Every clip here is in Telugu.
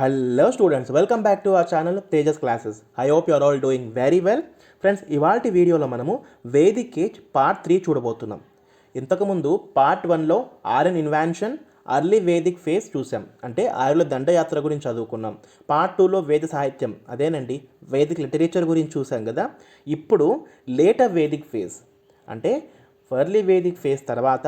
Hello students, welcome back to our channel Tejas Classes. I hope you are all doing very well. Friends ఇవాల్టి వీడియోలో మనము వేదిక్ ఏజ్ పార్ట్ 3 చూడబోతున్నాం. ఇంతకుముందు పార్ట్ 1లో Aryan invasion early Vedic phase చూసాం, అంటే ఆర్యుల దండయాత్ర గురించి చదువుకున్నాం. పార్ట్ 2లో వేద సాహిత్యం, అదేనండి వేదిక్ లిటరేచర్ గురించి చూసాం కదా. ఇప్పుడు లేటర్ వేదిక్ ఫేజ్ అంటే ఎర్లీ వేదిక్ ఫేజ్ తర్వాత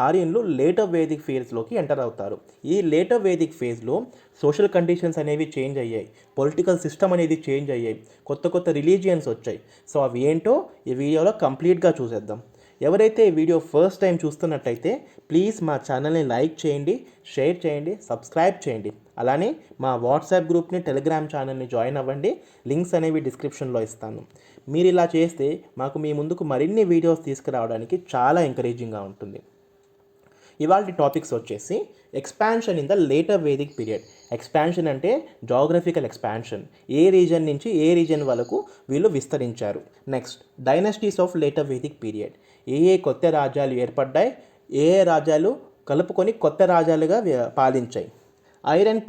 ఆర్యన్లు లేటర్ వేదిక్ ఫేజ్లోకి ఎంటర్ అవుతారు. ఈ లేటర్ వేదిక్ ఫేజ్లో సోషల్ కండిషన్స్ అనేవి చేంజ్ అయ్యాయి, పొలిటికల్ సిస్టమ్ అనేది చేంజ్ అయ్యాయి, కొత్త కొత్త రిలీజియన్స్ వచ్చాయి. సో అవి ఏంటో ఈ వీడియోలో కంప్లీట్గా చూసేద్దాం. ఎవరైతే ఈ వీడియో ఫస్ట్ టైం చూస్తున్నట్టయితే ప్లీజ్ మా ఛానల్ని లైక్ చేయండి, షేర్ చేయండి, సబ్స్క్రైబ్ చేయండి. అలానే మా వాట్సాప్ గ్రూప్ని, టెలిగ్రామ్ ఛానల్ని జాయిన్ అవ్వండి. లింక్స్ అనేవి డిస్క్రిప్షన్లో ఇస్తాను. మీరు ఇలా చేస్తే మాకు మీ ముందుకు మరిన్ని వీడియోస్ తీసుకురావడానికి చాలా ఎంకరేజింగ్గా ఉంటుంది. ఇవాళ టాపిక్స్ వచ్చేసి expansion in the later Vedic period. Expansion అంటే జాగ్రఫికల్ ఎక్స్పాన్షన్, ఏ రీజన్ నుంచి ఏ రీజన్ వరకు వీళ్ళు విస్తరించారు. Next dynasties of later Vedic period, ఏ కొత్త రాజ్యాలు ఏర్పడ్డాయి, ఏ రాజ్యాలు కలుపుకొని కొత్త రాజ్యాలుగా పాలించాయి. Iron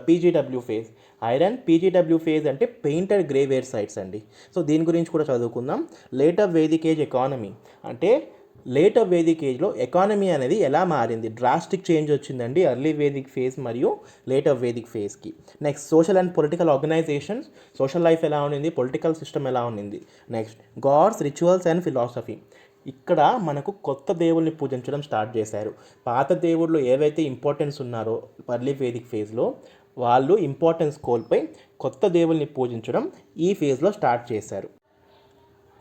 PGW phase. Iron PGW phase అంటే పెయింటెడ్ గ్రేవేర్ సైట్స్ అండి. సో దీని గురించి కూడా చదువుకుందాం. లేటర్ వేదిక్ ఏజ్ ఎకానమీ అంటే లేటర్ వేదిక్ ఏజ్లో ఎకానమీ అనేది ఎలా మారింది, డ్రాస్టిక్ చేంజ్ వచ్చిందండి ఎర్లీ వేదిక్ ఫేజ్ మరియు లేటర్ వేదిక్ ఫేజ్కి. Next social and political organisations, social life ఎలా ఉండింది, పొలిటికల్ సిస్టమ్ ఎలా ఉండింది. Next gods, rituals and philosophy. ఇక్కడ మనకు కొత్త దేవుల్ని పూజించడం స్టార్ట్ చేశారు. పాత దేవుళ్ళు ఏవైతే ఇంపార్టెన్స్ ఉన్నారో ఎర్లీ వేదిక్ ఫేజ్లో వాళ్ళు ఇంపార్టెన్స్ కోల్పోయి కొత్త దేవుల్ని పూజించడం ఈ ఫేజ్లో స్టార్ట్ చేశారు.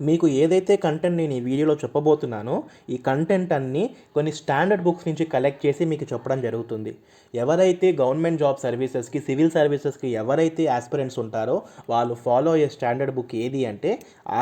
మీకు ఏదైతే కంటెంట్ నేను ఈ వీడియోలో చెప్పబోతున్నానో ఈ కంటెంట్ అన్నీ కొన్ని స్టాండర్డ్ బుక్స్ నుంచి కలెక్ట్ చేసి మీకు చెప్పడం జరుగుతుంది. ఎవరైతే గవర్నమెంట్ జాబ్ సర్వీసెస్కి, సివిల్ సర్వీసెస్కి ఎవరైతే ఆస్పిరెంట్స్ ఉంటారో వాళ్ళు ఫాలో అయ్యే స్టాండర్డ్ బుక్ ఏది అంటే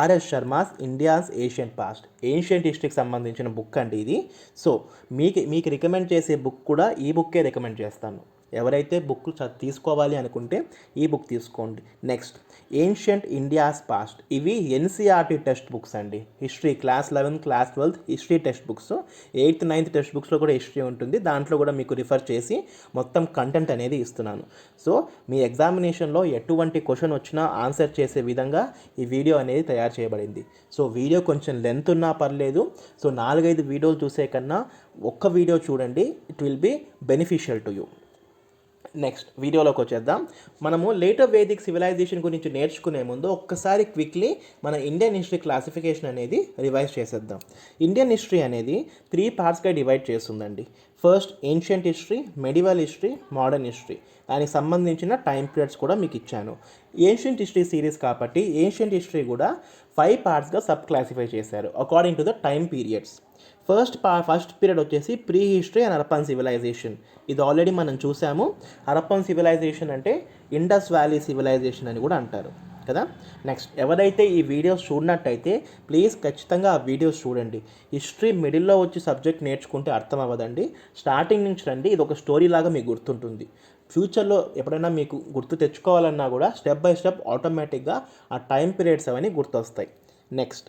RS Sharma's India's Asian past, ancient హిస్టరీకి సంబంధించిన బుక్ అండి ఇది. సో మీకు రికమెండ్ చేసే బుక్ కూడా ఈ బుక్కే రికమెండ్ చేస్తాను. ఎవరైతే బుక్ తీసుకోవాలి అనుకుంటే ఈ బుక్ తీసుకోండి. నెక్స్ట్ ఏన్షియంట్ ఇండియాస్ పాస్ట్, ఇవి ఎన్సీఆర్టీ టెక్స్ట్ బుక్స్ అండి. History class 11, class 12 history text books. 8th, 9th text బుక్స్లో కూడా హిస్టరీ ఉంటుంది. దాంట్లో కూడా మీకు రిఫర్ చేసి మొత్తం కంటెంట్ అనేది ఇస్తున్నాను. సో మీ ఎగ్జామినేషన్లో ఎటువంటి క్వశ్చన్ వచ్చినా ఆన్సర్ చేసే విధంగా ఈ వీడియో అనేది తయారు చేయబడింది. సో వీడియో కొంచెం లెంత్ ఉన్నా పర్లేదు. సో 4-5 వీడియోలు చూసే కన్నా ఒక్క వీడియో చూడండి, it will be beneficial to you. Next వీడియోలోకి వచ్చేద్దాం. మనము లేటర్ వేదిక్ సివిలైజేషన్ గురించి నేర్చుకునే ముందు ఒక్కసారి క్విక్లీ మన ఇండియన్ హిస్టరీ క్లాసిఫికేషన్ అనేది రివైజ్ చేసేద్దాం. ఇండియన్ హిస్టరీ అనేది 3 పార్ట్స్గా డివైడ్ చేస్తుందండి. First ancient history, medieval history, modern history. దానికి సంబంధించిన టైం పీరియడ్స్ కూడా మీకు ఇచ్చాను. ఏన్షియంట్ హిస్టరీ సిరీస్ కాబట్టి ఏన్షియంట్ హిస్టరీ కూడా 5 పార్ట్స్గా సబ్ క్లాసిఫై చేశారు according to the time periods. First period వచ్చేసి pre history and Harappan civilisation. ఇది ఆల్రెడీ మనం చూసాము. హరప్పన్ సివిలైజేషన్ అంటే ఇండస్ వ్యాలీ సివిలైజేషన్ అని కూడా అంటారు కదా. నెక్స్ట్ ఎవరైతే ఈ వీడియోస్ చూడనట్టయితే ప్లీజ్ ఖచ్చితంగా ఆ వీడియోస్ చూడండి. హిస్టరీ మిడిల్లో వచ్చి సబ్జెక్ట్ నేర్చుకుంటే అర్థం అవ్వదండి. స్టార్టింగ్ నుంచి రండి, ఇది ఒక స్టోరీ లాగా మీకు గుర్తుంటుంది. ఫ్యూచర్లో ఎప్పుడైనా మీకు గుర్తు తెచ్చుకోవాలన్నా కూడా స్టెప్ బై స్టెప్ ఆటోమేటిక్గా ఆ టైం పీరియడ్స్ అవన్నీ గుర్తొస్తాయి. Next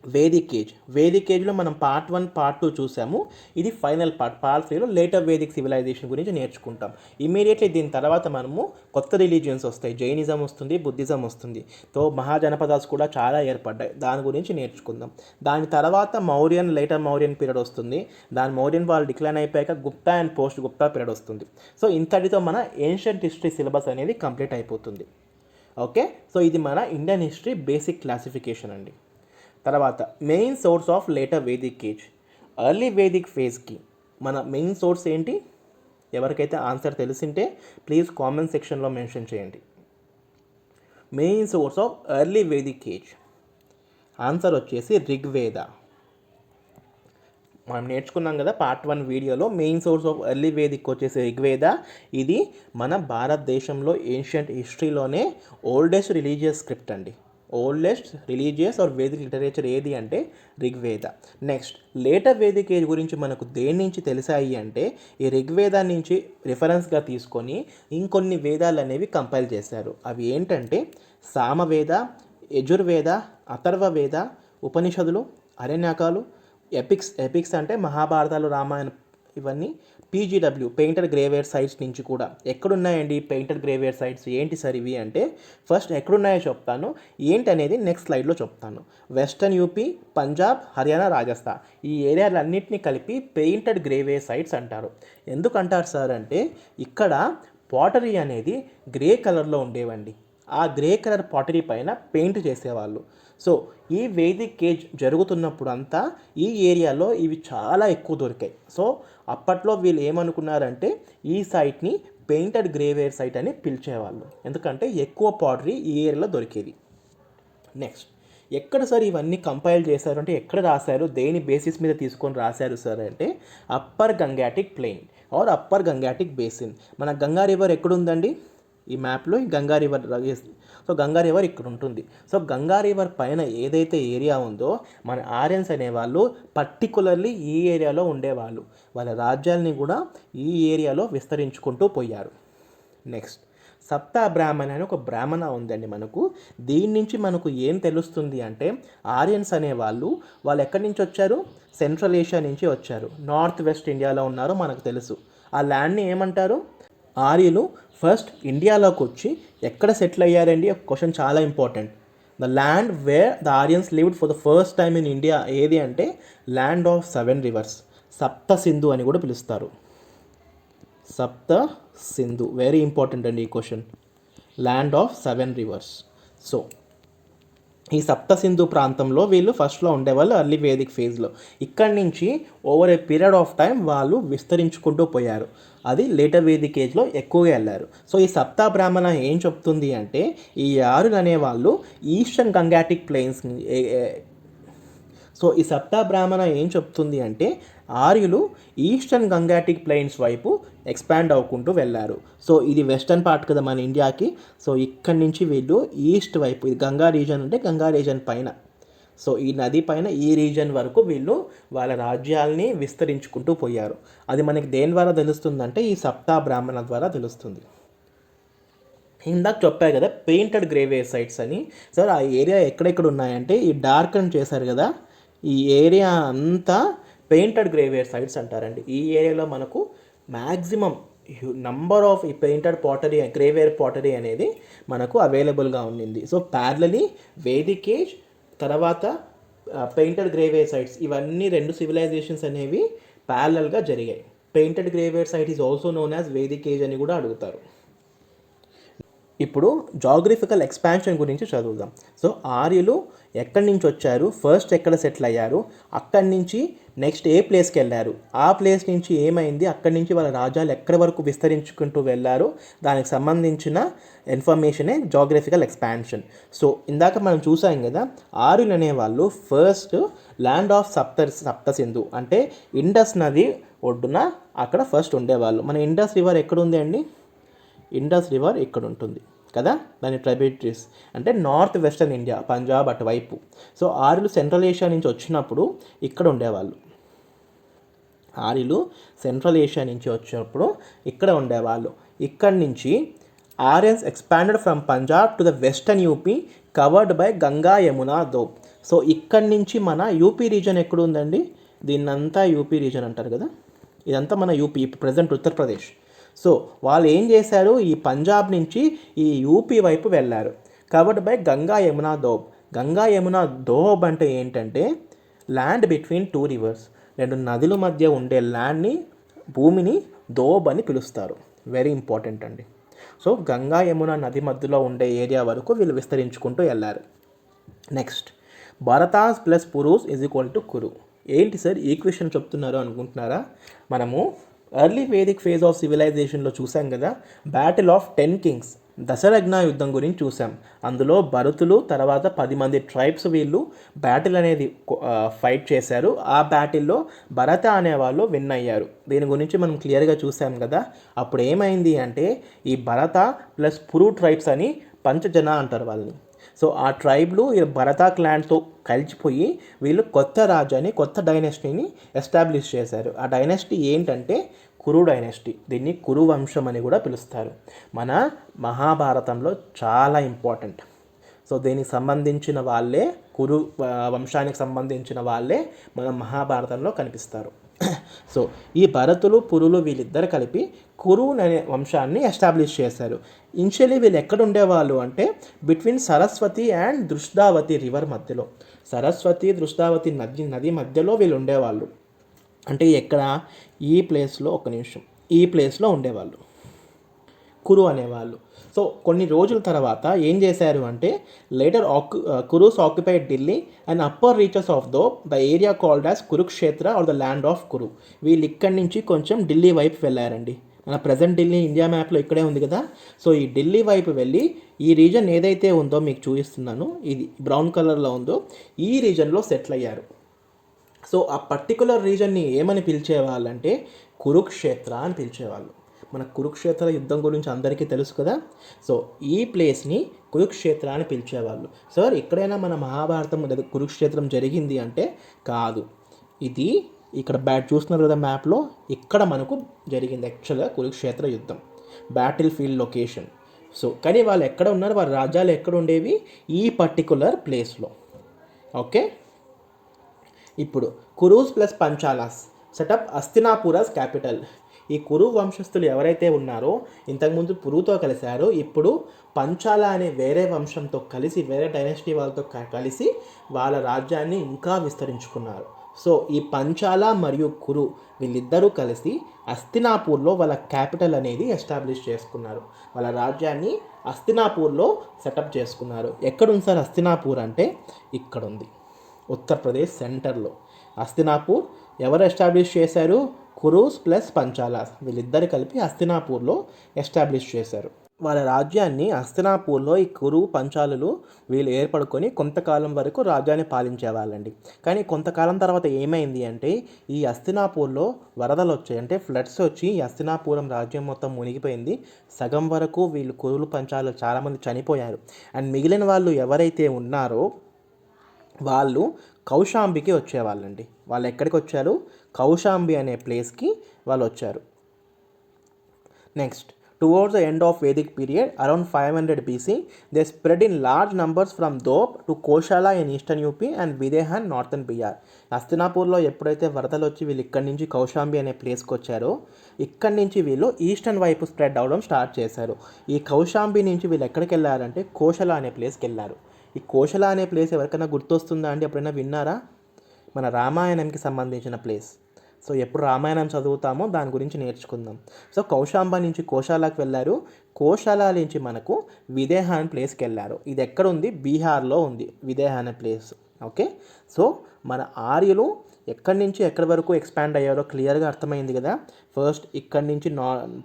Vedic age. వేదిక్ ఏజ్లో మనం పార్ట్ 1, పార్ట్ 2 చూసాము. ఇది ఫైనల్ పార్ట్ 3లో లేటర్ వేదిక్ సివిలైజేషన్ గురించి నేర్చుకుంటాం. ఇమీడియట్లీ దీని తర్వాత మనము కొత్త రిలీజియన్స్ వస్తాయి, జైనిజం వస్తుంది, బుద్ధిజం వస్తుంది. తో మహాజనపదాస్ కూడా చాలా ఏర్పడ్డాయి, దాని గురించి నేర్చుకుందాం. దాని తర్వాత లేటర్ మౌర్యన్ పీరియడ్ వస్తుంది. దాని మౌర్యన్ వాళ్ళు డిక్లైన్ అయిపోయాక Gupta and post Gupta period వస్తుంది. సో ఇంతటితో మన ఏన్షియంట్ హిస్టరీ సిలబస్ అనేది కంప్లీట్ అయిపోతుంది. ఓకే, సో ఇది మన ఇండియన్ హిస్టరీ బేసిక్ క్లాసిఫికేషన్ అండి. తర్వాత main source of later Vedic age. Early Vedic ఫేజ్కి మన మెయిన్ సోర్స్ ఏంటి? ఎవరికైతే ఆన్సర్ తెలిసింటే ప్లీజ్ కామెంట్ సెక్షన్లో మెన్షన్ చేయండి. Main source of early Vedic age answer వచ్చేసి ఋగ్వేద. మనం నేర్చుకున్నాం కదా పార్ట్ 1 వీడియోలో. Main source of early Vedic వచ్చేసి ఋగ్వేద. ఇది మన భారతదేశంలో ఏన్షియంట్ హిస్టరీలోనే ఓల్డెస్ట్ రిలీజియస్ స్క్రిప్ట్ అండి. Oldest religious or Vedic literature ఏది అంటే Rigveda. Next later Vedic age గురించి మనకు దేని నుంచి తెలిసాయి అంటే ఈ ఋగ్వేద నుంచి రిఫరెన్స్గా తీసుకొని ఇంకొన్ని వేదాలు అనేవి కంపైల్ చేశారు. అవి ఏంటంటే సామవేద, యజుర్వేద, అథర్వవేద, ఉపనిషదులు, అరణ్యకాలు, ఎపిక్స్ అంటే మహాభారతాలు, రామాయణం, ఇవన్నీ పీజీడబ్ల్యూ పెయింటెడ్ గ్రేవేర్ సైట్స్ నుంచి కూడా ఎక్కడున్నాయండి పెయింటెడ్ గ్రేవేర్ సైట్స్? ఏంటి సార్ ఇవి అంటే, ఫస్ట్ ఎక్కడున్నాయో చెప్తాను, ఏంటి అనేది నెక్స్ట్ స్లైడ్లో చెప్తాను. వెస్టర్న్ యూపీ, పంజాబ్, హర్యానా, రాజస్థాన్ ఈ ఏరియాలన్నింటినీ కలిపి పెయింటెడ్ గ్రేవేర్ సైట్స్ అంటారు. ఎందుకు అంటారు సార్ అంటే, ఇక్కడ పాటరీ అనేది గ్రే కలర్లో ఉండేవండి. ఆ గ్రే కలర్ పాటరీ పైన పెయింట్ చేసేవాళ్ళు. సో ఈ వేదిక్ కేజ్ జరుగుతున్నప్పుడు అంతా ఈ ఏరియాలో ఇవి చాలా ఎక్కువ దొరికాయి. సో అప్పట్లో వీళ్ళు ఏమనుకున్నారంటే ఈ సైట్ని పెయింటెడ్ గ్రేవేర్ సైట్ అని పిలిచేవాళ్ళు, ఎందుకంటే ఎక్కువ పాటరీ ఈ ఏరియాలో దొరికేది. నెక్స్ట్, ఎక్కడ సార్ ఇవన్నీ కంపైల్ చేశారు అంటే, ఎక్కడ రాశారు, దేని బేసిస్ మీద తీసుకొని రాశారు సార్ అంటే, upper Gangetic plain or upper Gangetic basin. మన గంగా రివర్ ఎక్కడుందండి? ఈ మ్యాప్లో ఈ Ganga river. So Ganga river ఇక్కడ ఉంటుంది. సో గంగా రివర్ పైన ఏదైతే ఏరియా ఉందో మన ఆర్యన్స్ అనేవాళ్ళు పర్టికులర్లీ ఈ ఏరియాలో ఉండేవాళ్ళు. వాళ్ళ రాజ్యాలని కూడా ఈ ఏరియాలో విస్తరించుకుంటూ పోయారు. నెక్స్ట్, సప్తా బ్రాహ్మణ అని ఒక బ్రాహ్మణ ఉందండి మనకు. దీని నుంచి మనకు ఏం తెలుస్తుంది అంటే, ఆర్యన్స్ అనేవాళ్ళు వాళ్ళు ఎక్కడి నుంచి వచ్చారు? సెంట్రల్ ఏషియా నుంచి వచ్చారు. నార్త్ వెస్ట్ ఇండియాలో ఉన్నారో మనకు తెలుసు. ఆ ల్యాండ్ని ఏమంటారు? ఆర్యులు ఫస్ట్ ఇండియాలోకి వచ్చి ఎక్కడ సెటిల్ అయ్యారండి? ఒక క్వశ్చన్ చాలా important. The land where the Aryans lived for the first time in India ఏది అంటే, ల్యాండ్ ఆఫ్ 7 రివర్స్, సప్త సింధు అని కూడా పిలుస్తారు. సప్త సింధు, వెరీ ఇంపార్టెంట్ అండి ఈ question. Land of 7 reverse. So ఈ సప్త సింధు ప్రాంతంలో వీళ్ళు ఫస్ట్లో ఉండేవాళ్ళు అర్లీ వేదిక్ ఫేజ్లో. ఇక్కడి నుంచి over a period of time వాళ్ళు విస్తరించుకుంటూ పోయారు. అది లేటర్ వేదిక్ ఏజ్లో ఎక్కువగా వెళ్ళారు. సో ఈ సప్తా బ్రాహ్మణ ఏం చెప్తుంది అంటే, ఈ ఆరులు అనేవాళ్ళు ఈస్టర్న్ గంగాటిక్ ప్లెయిన్స్. సో ఈ సప్తా బ్రాహ్మణ ఏం చెప్తుంది అంటే, ఆర్యులు ఈస్టర్న్ గంగాటిక్ ప్లెయిన్స్ వైపు ఎక్స్పాండ్ అవ్వుకుంటూ వెళ్ళారు. సో ఇది వెస్టర్న్ పార్ట్ కదా మన ఇండియాకి. సో ఇక్కడి నుంచి వీళ్ళు ఈస్ట్ వైపు, ఇది గంగా రీజన్ అంటే గంగా రీజన్ పైన, సో ఈ నది పైన ఈ రీజన్ వరకు వీళ్ళు వాళ్ళ రాజ్యాల్ని విస్తరించుకుంటూ పోయారు. అది మనకి దేని ద్వారా తెలుస్తుందంటే, ఈ సప్తా బ్రాహ్మణ ద్వారా తెలుస్తుంది. ఇందాక చెప్పారు కదా పెయింటెడ్ గ్రేవేర్ సైట్స్ అని. సార్ ఆ ఏరియా ఎక్కడెక్కడ ఉన్నాయంటే, ఈ డార్క్ అని చేశారు కదా, ఈ ఏరియా అంతా పెయింటెడ్ గ్రేవేర్ సైట్స్ అంటారండి. ఈ ఏరియాలో మనకు మ్యాక్సిమం నంబర్ ఆఫ్ ఈ పెయింటెడ్ పాటరీ, గ్రేవేర్ పాటరీ అనేది మనకు అవైలబుల్గా ఉండింది. సో ప్యారలలీ వేదిక్ ఏజ్ తర్వాత పెయింటెడ్ గ్రేవేర్ సైట్స్, ఇవన్నీ 2 సివిలైజేషన్స్ అనేవి ప్యారలల్గా జరిగాయి. Painted greyware site is also known as Vedic age అని కూడా అడుగుతారు. ఇప్పుడు జాగ్రఫికల్ ఎక్స్పాన్షన్ గురించి చదువుదాం. సో ఆర్యులు ఎక్కడి నుంచి వచ్చారు, ఫస్ట్ ఎక్కడ సెటిల్ అయ్యారు, అక్కడి నుంచి నెక్స్ట్ ఏ ప్లేస్కి వెళ్ళారు, ఆ ప్లేస్ నుంచి ఏమైంది, అక్కడి నుంచి వాళ్ళ రాజ్యాలు ఎక్కడి వరకు విస్తరించుకుంటూ వెళ్ళారు, దానికి సంబంధించిన ఇన్ఫర్మేషనే జాగ్రఫికల్ ఎక్స్పాన్షన్. సో ఇందాక మనం చూసాం కదా, ఆర్యులు అనేవాళ్ళు ఫస్ట్ ల్యాండ్ ఆఫ్ సప్త సింధు అంటే ఇండస్ నది ఒడ్డున అక్కడ ఫస్ట్ ఉండేవాళ్ళు. మన ఇండస్ రివర్ ఎక్కడ ఉంది అండి? ఇండస్ రివర్ ఇక్కడ ఉంటుంది కదా, దాని ట్రైబ్యూటరీస్ అంటే నార్త్ వెస్టర్న్ ఇండియా, పంజాబ్ అటువైపు. సో ఆర్యులు సెంట్రల్ ఏషియా నుంచి వచ్చినప్పుడు ఇక్కడ ఉండేవాళ్ళు. ఆర్యులు సెంట్రల్ ఏషియా నుంచి వచ్చినప్పుడు ఇక్కడ ఉండేవాళ్ళు. ఇక్కడి నుంచి Aryans expanded from Punjab to the western UP covered by Ganga Yamuna doab. So ఇక్కడి నుంచి మన యూపీ రీజన్ ఎక్కడ ఉందండి? దీన్నంతా యూపీ రీజన్ అంటారు కదా, ఇదంతా మన యూపీ, ప్రజెంట్ ఉత్తరప్రదేశ్. సో వాళ్ళు ఏం చేశారు, ఈ పంజాబ్ నుంచి ఈ యూపీ వైపు వెళ్ళారు. కాబట్టి బై గంగా యమునా దోబ్. గంగా యమునా దోబ్ అంటే ఏంటంటే, ల్యాండ్ బిట్వీన్ 2 రివర్స్, 2 నదుల మధ్య ఉండే ల్యాండ్ని, భూమిని దోబ్ అని పిలుస్తారు. వెరీ ఇంపార్టెంట్ అండి. సో గంగా యమునా నది మధ్యలో ఉండే ఏరియా వరకు వీళ్ళు విస్తరించుకుంటూ వెళ్ళారు. Next, Bharatas plus Purus is equal to Kuru. ఏంటి సార్ ఈక్వేషన్ చెప్తున్నారు అనుకుంటున్నారా? మనము ఎర్లీ వేదిక్ ఫేజ్ ఆఫ్ సివిలైజేషన్లో చూసాం కదా, బ్యాటిల్ ఆఫ్ 10 కింగ్స్, దశరథ్న యుద్ధం గురించి చూసాం. అందులో భరతులు తర్వాత 10 మంది ట్రైబ్స్ వీళ్ళు బ్యాటిల్ అనేది ఫైట్ చేశారు. ఆ బ్యాటిల్లో భరత అనేవాళ్ళు విన్ అయ్యారు. దీని గురించి మనం క్లియర్గా చూసాం కదా. అప్పుడు ఏమైంది అంటే, ఈ భరత ప్లస్ పురు ట్రైబ్స్ అని పంచజన అంటారు వాళ్ళని. సో ఆ ట్రైబ్లు ఈ భరత క్లాన్తో కలిసిపోయి వీళ్ళు కొత్త రాజ్యాన్ని, కొత్త డైనెస్టీని ఎస్టాబ్లిష్ చేశారు. ఆ డైనెస్టీ ఏంటంటే కురు డైనెస్టీ. దీన్ని కురు వంశం అని కూడా పిలుస్తారు. మన మహాభారతంలో చాలా ఇంపార్టెంట్. సో దీనికి సంబంధించిన వాళ్ళే, కురు వంశానికి సంబంధించిన వాళ్ళే మన మహాభారతంలో కనిపిస్తారు. సో ఈ భరతులు పురులు వీళ్ళిద్దరు కలిపి కురు అనే వంశాన్ని ఎస్టాబ్లిష్ చేశారు. ఇనిషియలీ వీళ్ళు ఎక్కడ ఉండేవాళ్ళు అంటే బిట్వీన్ సరస్వతి అండ్ దృష్టావతి రివర్ మధ్యలో, సరస్వతి దృష్టావతి నది మధ్యలో వీళ్ళు ఉండేవాళ్ళు. అంటే ఎక్కడ, ఈ ప్లేస్లో, ఒక నిమిషం, ఈ ప్లేస్లో ఉండేవాళ్ళు కురు అనేవాళ్ళు. సో కొన్ని రోజుల తర్వాత ఏం చేశారు అంటే later Kurus occupied Delhi and upper reaches of the area called as Kurukshetra or the land of Kuru. వీళ్ళు ఇక్కడి నుంచి కొంచెం ఢిల్లీ వైపు వెళ్ళారండి. మన ప్రజెంట్ ఢిల్లీ ఇండియా మ్యాప్లో ఇక్కడే ఉంది కదా. సో ఈ ఢిల్లీ వైపు వెళ్ళి ఈ రీజన్ ఏదైతే ఉందో మీకు చూపిస్తున్నాను, ఇది బ్రౌన్ కలర్లో ఉందో, ఈ రీజన్లో సెటిల్ అయ్యారు. సో ఆ పర్టికులర్ రీజన్ని ఏమని పిలిచేవాళ్ళంటే కురుక్షేత్ర అని పిలిచేవాళ్ళు. మన కురుక్షేత్ర యుద్ధం గురించి అందరికీ తెలుసు కదా. సో ఈ ప్లేస్ని కురుక్షేత్ర అని పిలిచేవాళ్ళు. సార్ ఎక్కడైనా మన మహాభారతం లేదా కురుక్షేత్రం జరిగింది అంటే కాదు, ఇది ఇక్కడ చూస్తున్నారు కదా మ్యాప్లో, ఇక్కడ మనకు జరిగింది యాక్చువల్గా కురుక్షేత్ర యుద్ధం, బ్యాటిల్ ఫీల్డ్ లొకేషన్. సో కానీ వాళ్ళు ఎక్కడ ఉన్నారు, వారి రాజ్యాలు ఎక్కడ ఉండేవి, ఈ పర్టికులర్ ప్లేస్లో. ఓకే, ఇప్పుడు కురూస్ ప్లస్ పంచాలాస్ సెటప్ హస్తినాపురస్ క్యాపిటల్. ఈ కురు వంశస్థులు ఎవరైతే ఉన్నారో ఇంతకుముందు పురుతో కలిశారో, ఇప్పుడు పంచాల అనే వేరే వంశంతో కలిసి, వేరే డైనాసిటీ వాళ్ళతో కలిసి వాళ్ళ రాజ్యాన్ని ఇంకా విస్తరించుకున్నారు. సో ఈ పంచాల మరియు కురు వీళ్ళిద్దరూ కలిసి హస్తినాపూర్లో వాళ్ళ క్యాపిటల్ అనేది ఎస్టాబ్లిష్ చేసుకున్నారు. వాళ్ళ రాజ్యాన్ని హస్తినాపూర్లో సెటప్ చేసుకున్నారు. ఎక్కడుంది సార్ హస్తినాపూర్ అంటే, ఇక్కడ ఉంది, ఉత్తరప్రదేశ్ సెంటర్లో. హస్తినాపూర్ ఎవరు ఎస్టాబ్లిష్ చేశారు, కురూస్ ప్లస్ పంచాలాస్ వీళ్ళిద్దరు కలిపి హస్తినాపూర్లో ఎస్టాబ్లిష్ చేశారు. వాళ్ళ రాజ్యాన్ని హస్తినాపూర్లో ఈ కురు పంచాలులు వీళ్ళు ఏర్పడుకొని కొంతకాలం వరకు రాజ్యాన్ని పాలించేవాళ్ళండి. కానీ కొంతకాలం తర్వాత ఏమైంది అంటే ఈ హస్తినాపూర్లో వరదలు వచ్చాయి, అంటే ఫ్లడ్స్ వచ్చి ఈ హస్తినాపురం రాజ్యం మొత్తం మునిగిపోయింది. సగం వరకు వీళ్ళు కురులు పంచాలు చాలామంది చనిపోయారు. అండ్ మిగిలిన వాళ్ళు ఎవరైతే ఉన్నారో వాళ్ళు కౌశాంబికి వచ్చేవాళ్ళండి. వాళ్ళు ఎక్కడికి వచ్చారు, కౌశాంబి అనే ప్లేస్కి వాళ్ళు వచ్చారు. Next, towards the end of Vedic period around 500 BC they spread in large numbers from doab to Kosala in eastern UP and Videh and northern Bihar. హస్తినాపూర్లో ఎప్పుడైతే వరదలు వచ్చి వీళ్ళు ఇక్కడి నుంచి కౌశాంబి అనే ప్లేస్కి వచ్చారో, ఇక్కడి నుంచి వీళ్ళు ఈస్టర్న్ వైపు స్ప్రెడ్ అవడం స్టార్ట్ చేశారు. ఈ కౌశాంబి నుంచి వీళ్ళు ఎక్కడికి వెళ్ళారంటే కోశల అనే ప్లేస్కి వెళ్ళారు. ఈ కోశల అనే ప్లేస్ ఎవరికైనా గుర్తొస్తుందా అండి, ఎప్పుడైనా విన్నారా? మన రామాయణంకి సంబంధించిన ప్లేస్. సో ఎప్పుడు రామాయణం చదువుతామో దాని గురించి నేర్చుకుందాం. సో కౌశాంబ నుంచి కోశాలకు వెళ్ళారు, కోశాల నుంచి మనకు విదేహ అనే ప్లేస్కి వెళ్ళారు. ఇది ఎక్కడ ఉంది, బీహార్లో ఉంది విదేహ అనే ప్లేస్. ఓకే, సో మన ఆర్యులు ఎక్కడి నుంచి ఎక్కడి వరకు ఎక్స్పాండ్ అయ్యారో క్లియర్గా అర్థమైంది కదా. ఫస్ట్ ఇక్కడి నుంచి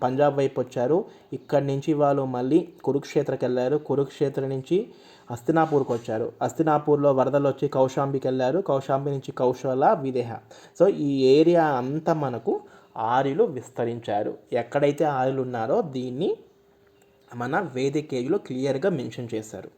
పంజాబ్ వైపు వచ్చారు, ఇక్కడి నుంచి వాళ్ళు మళ్ళీ కురుక్షేత్రకి వెళ్ళారు, కురుక్షేత్ర నుంచి హస్తినాపూర్కి వచ్చారు, హస్తినాపూర్లో వరదలు వచ్చి కౌశాంబికి వెళ్ళారు, కౌశాంబి నుంచి కౌశల విదేహ. సో ఈ ఏరియా అంతా మనకు ఆర్యులు విస్తరించారు. ఎక్కడైతే ఆర్యులు ఉన్నారో దీన్ని మన వేదిక్ ఏజ్లో క్లియర్గా మెన్షన్ చేశారు.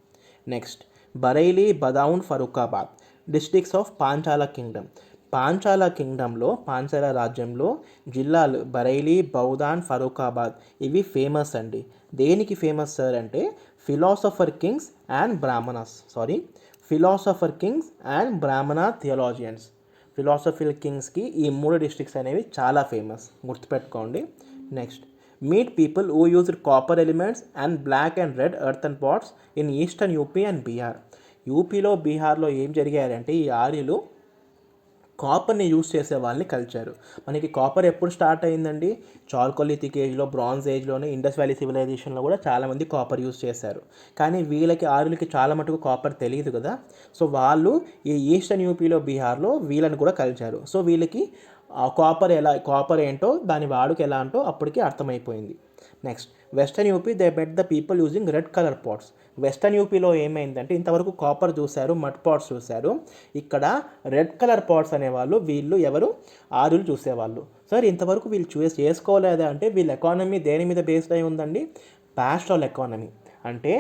Next, Bareilly, Badaun, Farrukhabad districts of Panchala kingdom. Panchala కింగ్డమ్లో, పాంచాల రాజ్యంలో జిల్లాలు బరైలీ, బౌదాన్, ఫరూకాబాద్ ఇవి ఫేమస్ అండి. దేనికి ఫేమస్ సార్ అంటే philosopher kings and Brahmana theologians. Philosophical కింగ్స్కి ఈ 3 డిస్ట్రిక్ట్స్ అనేవి చాలా ఫేమస్, గుర్తుపెట్టుకోండి. Next, meet people who used copper elements and black and red earthen pots in eastern UP and Bihar. యూపీలో, బీహార్లో ఏం జరిగాయంటే ఈ ఆర్యులు కాపర్ని యూజ్ చేసే వాళ్ళని కలిచారు. మనకి కాపర్ ఎప్పుడు స్టార్ట్ అయిందండి, చాల్కోలిథిక్ ఏజ్లో, బ్రాంజ్ ఏజ్లోనే, ఇండస్ వ్యాలీ సివిలైజేషన్లో కూడా చాలామంది కాపర్ యూజ్ చేశారు. కానీ వీళ్ళకి ఆర్యులకి చాలా మటుకు కాపర్ తెలియదు కదా. సో వాళ్ళు ఈ ఈస్టర్న్ యూపీలో, బీహార్లో వీళ్ళని కూడా కలిచారు. సో వీళ్ళకి కాపర్ ఏంటో, దాని వాడుక ఎలా అంటో అప్పటికి అర్థమైపోయింది. Next, western UP they met the people using red colour pots. Western యూపీలో ఏమైందంటే ఇంతవరకు కాపర్ చూశారు, మడ్ పాట్స్ చూశారు, ఇక్కడ రెడ్ కలర్ పాట్స్ అనేవాళ్ళు వీళ్ళు ఎవరు, ఆర్యులు చూసేవాళ్ళు. సార్ ఇంతవరకు వీళ్ళు చేసుకోలేదా అంటే వీళ్ళ ఎకానమీ దేని మీద బేస్డ్ అయి ఉందండి, పాస్టరల్ ఎకానమీ, అంటే